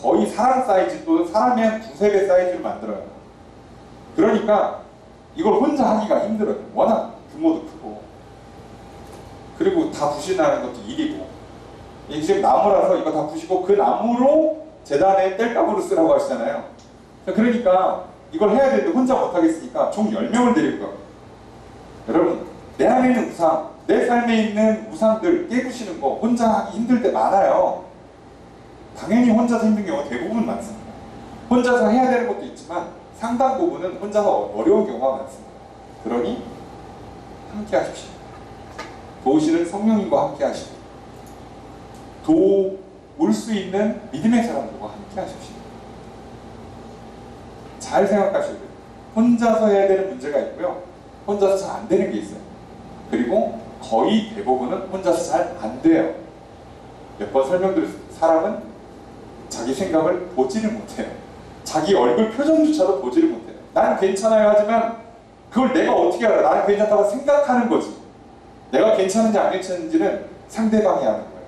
거의 사람 사이즈, 또 사람의 한 두세 배 사이즈로 만들어요. 그러니까 이걸 혼자 하기가 힘들어요. 워낙 규모도 크고, 그리고 다 부신하는 것도 일이고, 이게 지금 나무라서 이거 다 부시고 그 나무로 재단에 땔감으로 쓰라고 하시잖아요. 그러니까 이걸 해야 되는데 혼자 못하겠으니까 총 10명을 데리고 가요. 여러분, 내 안에 있는 우상, 내 삶에 있는 우상들 깨부시는 거 혼자 하기 힘들 때 많아요. 당연히 혼자서 힘든 경우가 대부분 많습니다. 혼자서 해야 되는 것도 있지만 상당 부분은 혼자서 어려운 경우가 많습니다. 그러니 함께 하십시오. 도우시는 성령님과 함께 하시고 도울 수 있는 믿음의 사람들과 함께 하십시오. 잘 생각하셔야 돼요. 혼자서 해야 되는 문제가 있고요, 혼자서 잘 안 되는 게 있어요. 그리고 거의 대부분은 혼자서 잘 안 돼요. 몇 번 설명드렸어요. 사람은 자기 생각을 보지를 못해요. 자기 얼굴 표정조차도 보지를 못해요. 난 괜찮아요 하지만 그걸 내가 어떻게 알아? 나는 괜찮다고 생각하는 거지. 내가 괜찮은지 안 괜찮은지는 상대방이 아는 거예요.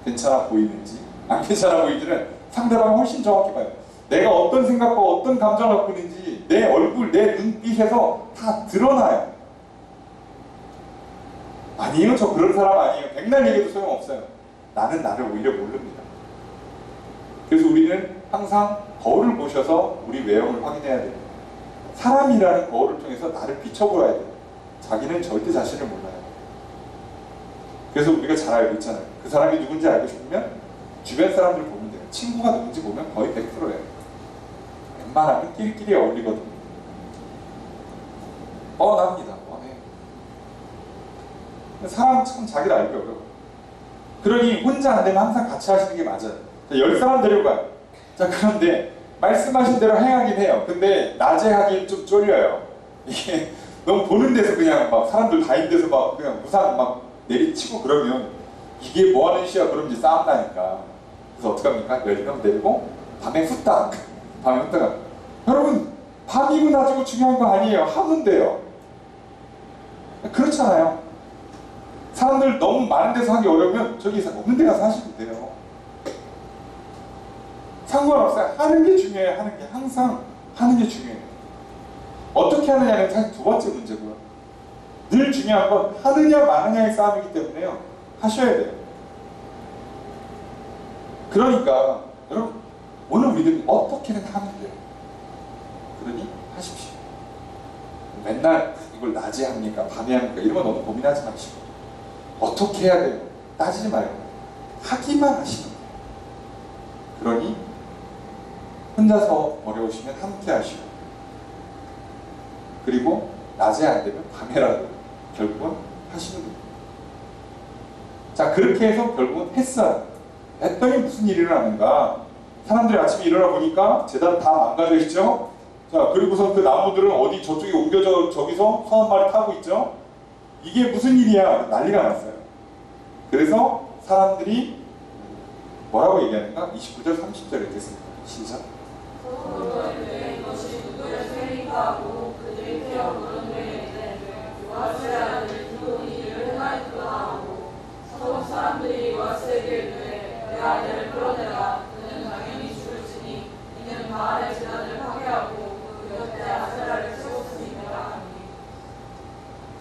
괜찮아 보이는지 안 괜찮아 보이는지는 상대방이 훨씬 정확히 봐요. 내가 어떤 생각과 어떤 감정을 갖고 있는지 내 얼굴, 내 눈빛에서 다 드러나요. 아니에요, 저 그런 사람 아니에요. 백날 얘기해도 소용없어요. 나는 나를 오히려 모릅니다. 그래서 우리는 항상 거울을 보셔서 우리 외형을 확인해야 돼요. 사람이라는 거울을 통해서 나를 비춰보아야 돼요. 자기는 절대 자신을 몰라요. 그래서 우리가 잘 알고 있잖아요. 그 사람이 누군지 알고 싶으면 주변 사람들을 보면 돼요. 친구가 누군지 보면 거의 100%예요. 웬만하면 끼리끼리 어울리거든요. 뻔합니다. 뻔해요. 사람 참 자기를 알기 어려워요. 그러니 혼자 안 되면 항상 같이 하시는 게 맞아요. 10사람 데려가요. 자, 그런데 말씀하신 대로 행하긴 해요. 근데 낮에 하긴 좀 쫄려요. 이게 너무 보는 데서 그냥 막 사람들 다 있는 데서 막 그냥 우산 막 내리치고 그러면 이게 뭐 하는 시야? 그럼 이제 싸움 나니까. 그래서 어떡합니까? 10명 데리고 밤에 후딱 여러분, 밤이고 낮이고 중요한 거 아니에요. 하면 돼요. 그렇잖아요. 사람들 너무 많은 데서 하기 어려우면 저기 없는 데 가서 하시면 돼요. 상관없어요. 하는 게 중요해요. 하는 게. 항상 하는 게 중요해요. 어떻게 하느냐는 사실 두 번째 문제고요. 늘 중요한 건 하느냐 마느냐의 싸움이기 때문에요. 하셔야 돼요. 그러니까 여러분, 오늘 우리들이 어떻게든 하면 돼요. 그러니 하십시오. 맨날 이걸 낮에 합니까? 밤에 합니까? 이런 거 너무 고민하지 마시고 어떻게 해야 돼요? 따지지 말고 하기만 하시면 돼요. 그러니 혼자서 어려우시면 함께 하시고, 그리고 낮에 안 되면 밤에라도 결국은 하시면 돼요. 자, 그렇게 해서 결국은 했어요. 했더니 무슨 일이 일어나는가? 사람들이 아침에 일어나 보니까 재단 다 망가져 있죠? 자, 그리고서 그 나무들은 어디 저쪽에 옮겨져 저기서 소 한 마리 타고 있죠? 이게 무슨 일이야? 난리가 났어요. 그래서 사람들이 뭐라고 얘기하는가? 29절, 30절에 됐습니다. 시작. 이것이 누구를 생각하고 그들이 피어 부른 데에 요아스의 아들 기도니 이를 행하였구나 하고 서로 사람들이 요아스에게 이르되 내 아들을 끌어내라. 그는 당연히 죽을지니 이는 바알의 제단을 파괴하고 그 곁에 아세라를 세웠으니라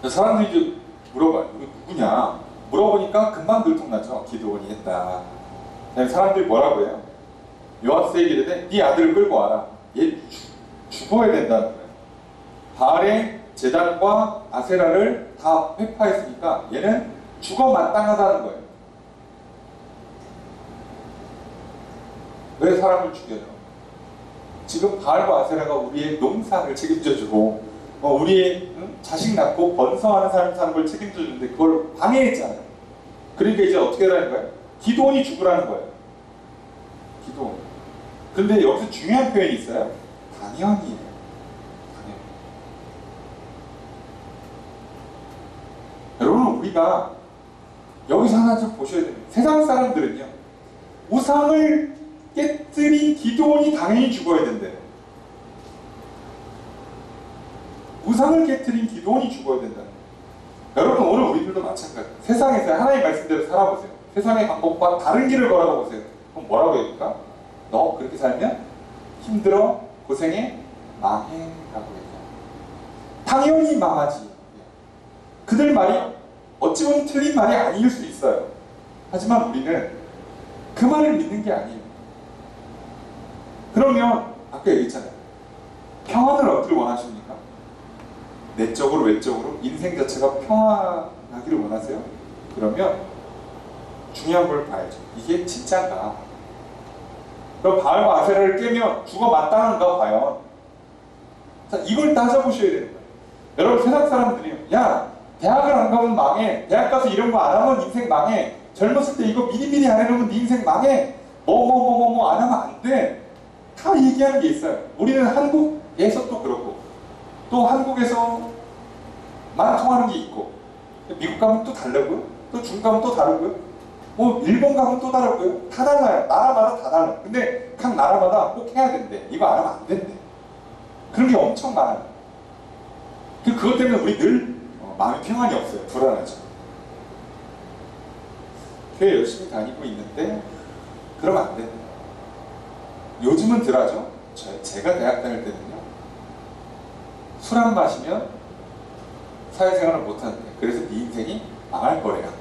하니. 사람들이 이제 물어봐요. 이거 누구냐? 물어보니까 금방 들통나죠. 기드온이 했다. 사람들이 뭐라고 해요? 요아스에게 이르되 네 아들을 끌고 와라. 얘 죽어야 된다는 거예요. 바알의 제단과 아세라를 다 회파했으니까 얘는 죽어 마땅하다는 거예요. 왜 사람을 죽여요? 지금 바알과 아세라가 우리의 농사를 책임져주고 우리의 자식 낳고 번성하는 삶 사는 걸 책임져주는데 그걸 방해했잖아요. 그러니까 이제 어떻게 하라는 거예요? 기드온이 죽으라는 거예요. 기드온. 그런데 여기서 중요한 표현이 있어요. 당연히에요. 당연히. 여러분, 우리가 여기서 하나 좀 보셔야 됩니다. 세상 사람들은요, 우상을 깨뜨린 기드온이 당연히 죽어야 된대요. 우상을 깨뜨린 기드온이 죽어야 된다는 거예요. 여러분, 오늘 우리들도 마찬가지예요. 세상에서 하나님 말씀대로 살아보세요. 세상의 방법과 다른 길을 걸어가 보세요. 그럼 뭐라고 해야 될까? 너 그렇게 살면 힘들어, 고생해, 망해 라고 해요. 당연히 망하지. 그들 말이 어찌 보면 틀린 말이 아닐 수 있어요. 하지만 우리는 그 말을 믿는 게 아니에요. 그러면 아까 얘기했잖아요. 평안을 얻기를 원하십니까? 내적으로 외적으로 인생 자체가 평안하기를 원하세요? 그러면 중요한 걸 봐야죠. 이게 진짜인가? 그럼 바알과 아세라를 깨면 죽어 마땅한가 과연? 자, 이걸 따져보셔야 되는 거예요. 여러분, 세상 사람들이요, 야, 대학을 안 가면 망해. 대학 가서 이런 거 안 하면 인생 망해. 젊었을 때 이거 미리미리 안 해놓으면 네 인생 망해. 뭐 안 하면 안 돼. 다 얘기하는 게 있어요. 우리는 한국에서 또 그렇고, 또 한국에서만 통하는 게 있고, 미국 가면 또 다르고요. 또 중국 가면 또 다르고요. 뭐 일본 가면 또 다르고요. 다 달라요. 나라마다 다 달라요. 근데 각 나라마다 꼭 해야 된대. 이거 안 하면 안 된대. 그런 게 엄청 많아요. 그것 때문에 우리 늘 마음에 평안이 없어요. 불안하죠. 교회 열심히 다니고 있는데 그러면 안 됩니다. 요즘은 덜하죠. 제가 대학 다닐 때는요, 술 안 마시면 사회생활을 못하는데, 그래서 네 인생이 망할 거래요.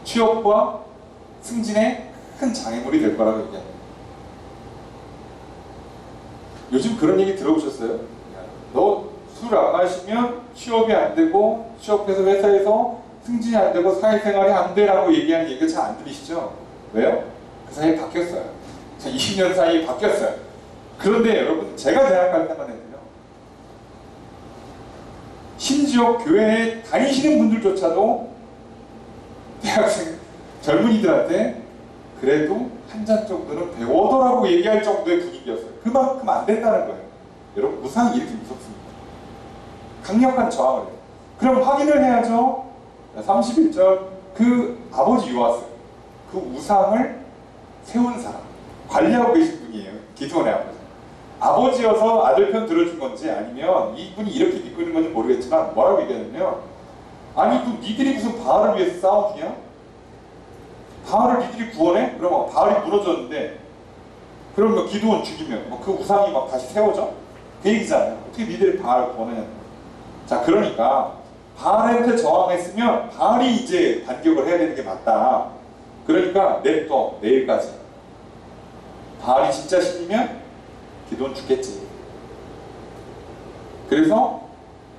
취업과 승진에 큰 장애물이 될 거라고 얘기합니다. 요즘 그런 얘기 들어보셨어요? 너 술 안 마시면 취업이 안 되고, 취업해서 회사에서 승진이 안 되고 사회생활이 안 되라고 얘기하는 얘기가 잘 안 들리시죠? 왜요? 그 사이에 바뀌었어요. 20년 사이에 바뀌었어요. 그런데 여러분, 제가 대학 갈 때만 해도요, 심지어 교회에 다니시는 분들조차도 대학생 젊은이들한테 그래도 한 잔 정도는 배워더라고 얘기할 정도의 분위기였어요. 그만큼 안 된다는 거예요. 여러분, 우상이 이렇게 무섭습니다. 강력한 저항을 해요. 그럼 확인을 해야죠. 31절, 그 아버지 요아스, 그 우상을 세운 사람, 관리하고 계신 분이에요. 기드온의 아버지. 아버지여서 아들 편 들어준 건지, 아니면 이분이 이렇게 믿고 있는 건지 모르겠지만 뭐라고 얘기하냐면, 아니 그 니들이 무슨 바알을 위해서 싸워주냐? 바알을 니들이 구원해? 그러면 바알이 무너졌는데, 그럼 뭐 기드온 죽이면 그 우상이 막 다시 세워져? 그 얘기잖아요. 어떻게 니들이 바알 구원하냐는 거예요. 자, 그러니까 바알한테 저항했으면 바알이 이제 반격을 해야 되는 게 맞다. 그러니까 냅둬, 내일까지. 바알이 진짜 신이면 기도는 죽겠지. 그래서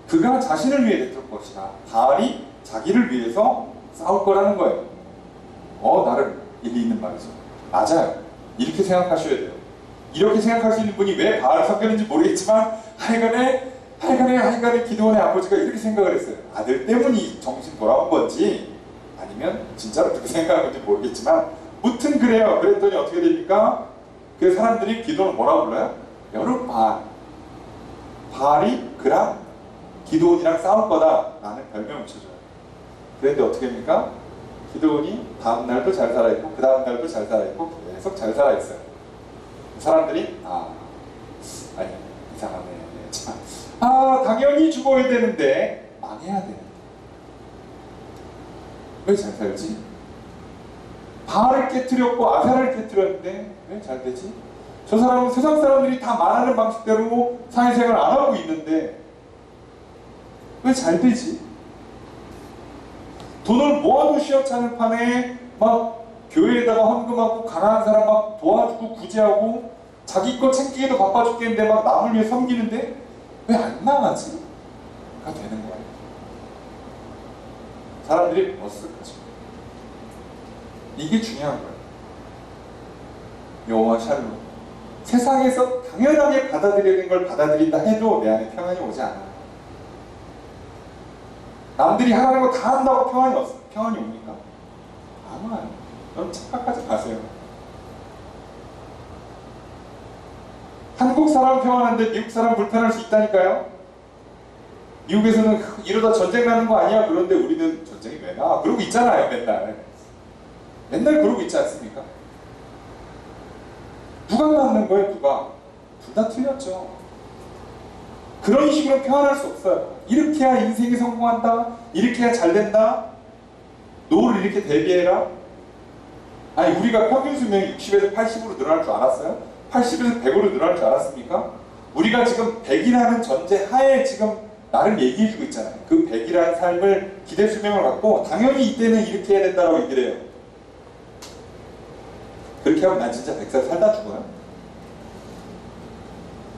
그가 자신을 위해 내줄 것이다. 바알이 자기를 위해서 싸울 거라는 거예요. 나름 일리 있는 말이죠. 맞아요. 이렇게 생각하셔야 돼요. 이렇게 생각할 수 있는 분이 왜 바알을 섬겼는지 모르겠지만 하여간에 기드온의 아버지가 이렇게 생각을 했어요. 아들 때문이 정신 돌아온 건지, 아니면 진짜로 그렇게 생각하는지 모르겠지만 무튼 그래요. 그랬더니 어떻게 됩니까? 그 사람들이 기드온을 뭐라고 불러요? 여룻바알. 바알이 그랑 기드온이랑 싸울 거다 라는 별명을 붙여줘요. 그런데 어떻게 됩니까? 기드온이 다음 날도 잘 살아있고 그 다음 날도 잘 살아있고 계속 잘 살아있어요. 사람들이 아니 이상하네. 참, 당연히 죽어야 되는데 망해야 되는데 왜 잘 살지? 바알을 깨뜨렸고 아사를 깨뜨렸는데 왜 잘 되지? 저 사람은 세상 사람들이 다 말하는 방식대로 사회생활 안 하고 있는데 왜 잘 되지? 돈을 모아도 시원찮을 판에 막 교회에다가 헌금하고 가난한 사람 막 도와주고 구제하고 자기 거 챙기기도 바빠 죽겠는데 막 남을 위해 섬기는데 왜 안 나가지? 가 되는 거예요. 사람들이 머쓱하죠. 이게 중요한 거예요. 여호와 샬롬. 세상에서 당연하게 받아들이는 걸 받아들인다 해도 내 안에 평안이 오지 않아요. 남들이 하라는 거 다 한다고 평안이 옵니까? 안 와요. 여러분 착각하지 마세요. 한국 사람 평안한데 미국 사람 불편할 수 있다니까요. 미국에서는 이러다 전쟁 나는 거 아니야? 그런데 우리는 전쟁이 왜 나? 그러고 있잖아요. 맨날 그러고 있지 않습니까? 누가 맞는 거예요? 누가? 둘 다 틀렸죠. 그런 식으로 평안할 수 없어요. 이렇게 해야 인생이 성공한다. 이렇게 해야 잘 된다. 노후를 이렇게 대비해라. 아니 우리가 평균 수명이 60에서 80으로 늘어날 줄 알았어요? 80에서 100으로 늘어날 줄 알았습니까? 우리가 지금 100이라는 전제 하에 지금 나를 얘기해주고 있잖아요. 그 100이라는 삶을 기대 수명을 갖고 당연히 이때는 이렇게 해야 된다고 얘기를 해요. 그렇게 하면 난 진짜 100살 살다 죽어요.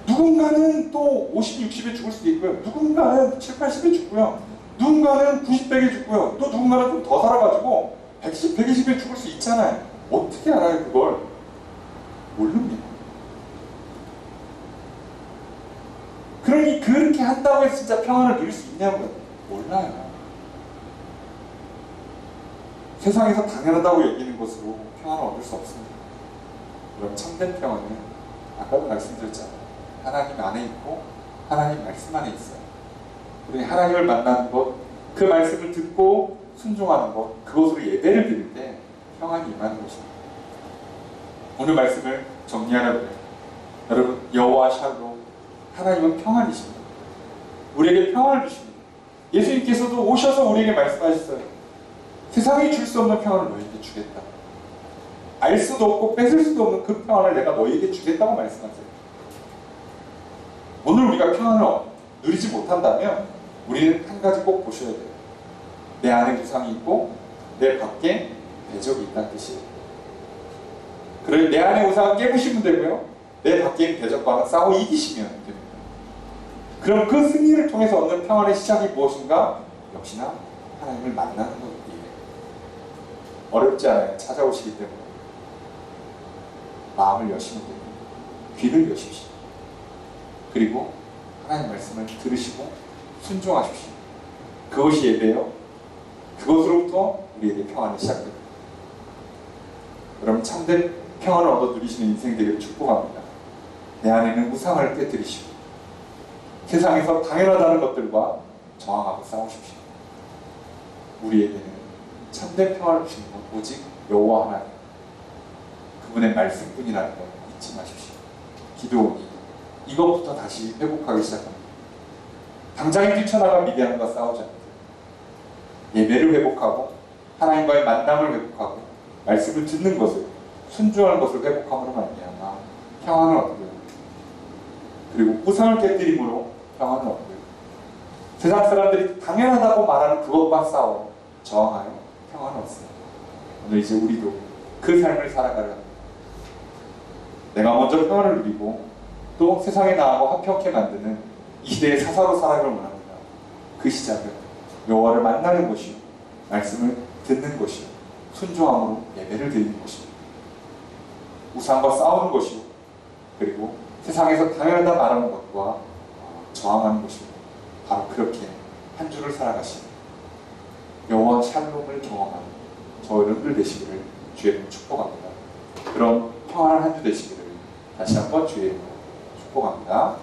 누군가는 또 50, 60에 죽을 수도 있고요. 누군가는 7, 80에 죽고요. 누군가는 90, 100에 죽고요. 또 누군가는 좀 더 살아가지고 110, 120에 죽을 수 있잖아요. 어떻게 알아요 그걸? 모릅니다. 그러니 그렇게 한다고 해서 진짜 평안을 누릴 수 있냐고요? 몰라요. 세상에서 당연하다고 여기는 것으로 평안을 얻을 수 없습니다. 그럼 참된 평안은 아까도 말씀드렸잖아요. 하나님 안에 있고 하나님 말씀 안에 있어요. 우리 하나님을 만나는 것, 그 말씀을 듣고 순종하는 것, 그것으로 예배를 드릴 때 평안이 임하는 것입니다. 오늘 말씀을 정리하려고 해요. 여러분, 여호와 샬롬, 하나님은 평안이십니다. 우리에게 평안을 주십니다. 예수님께서도 오셔서 우리에게 말씀하셨어요. 세상이 줄 수 없는 평안을 너희에게 주겠다. 알 수도 없고 뺏을 수도 없는 그 평안을 내가 너희에게 주겠다고 말씀하세요. 오늘 우리가 평안을 누리지 못한다면 우리는 한 가지 꼭 보셔야 돼요. 내 안에 우상이 있고 내 밖에 대적이 있다는 뜻이에요. 그래 내 안에 우상을 깨부시면 되고요. 내 밖에 있는 대적과는 싸워 이기시면 됩니다. 그럼 그 승리를 통해서 얻는 평안의 시작이 무엇인가? 역시나 하나님을 만나는 것이에요. 어렵지 않아요. 찾아오시기 때문에. 마음을 여시면 됩니다. 귀를 여십시오. 그리고 하나님의 말씀을 들으시고 순종하십시오. 그것이 예배요. 그것으로부터 우리에게 평안이 시작됩니다. 여러분 참된 평안을 얻어 누리시는 인생 되기를 축복합니다. 내 안에는 우상을 깨뜨리시고 세상에서 당연하다는 것들과 저항하고 싸우십시오. 우리에게는 참된 평안을 주시는 것 오직 여호와 하나님 그분의 말씀뿐이라는 걸 잊지 마십시오. 기도오니 이것부터 다시 회복하기 시작합니다. 당장에 뛰쳐나간 미디안과 싸우지 않고 예배를 회복하고 하나님과의 만남을 회복하고 말씀을 듣는 것을 순종하는 것을 회복함으로 말미암아 평안을 얻게 됩니다. 그리고 우상을 깨뜨림으로 평안을 얻게 됩니다. 세상 사람들이 당연하다고 말하는 그것과 싸워 저항하여 평안을 얻습니다. 오늘 이제 우리도 그 삶을 살아가려 합니다. 내가 먼저 평안을 누리고 또 세상에 나하고 합평케 만드는 이 시대의 사사로 살아가길 원합니다. 그 시작은 여호와를 만나는 것이요 말씀을 듣는 것이요 순종함으로 예배를 드리는 것입니다. 우상과 싸우는 것이요 그리고 세상에서 당연하다 말하는 것과 저항하는 것입니다. 바로 그렇게 한 주를 살아가시는 여호와 샬롬을 경험하는 저 여러분들 되시기를 주의 이름으로 축복합니다. 그런 평안한 한 주 되시기를 다시 한번 주의 이름으로 축복합니다.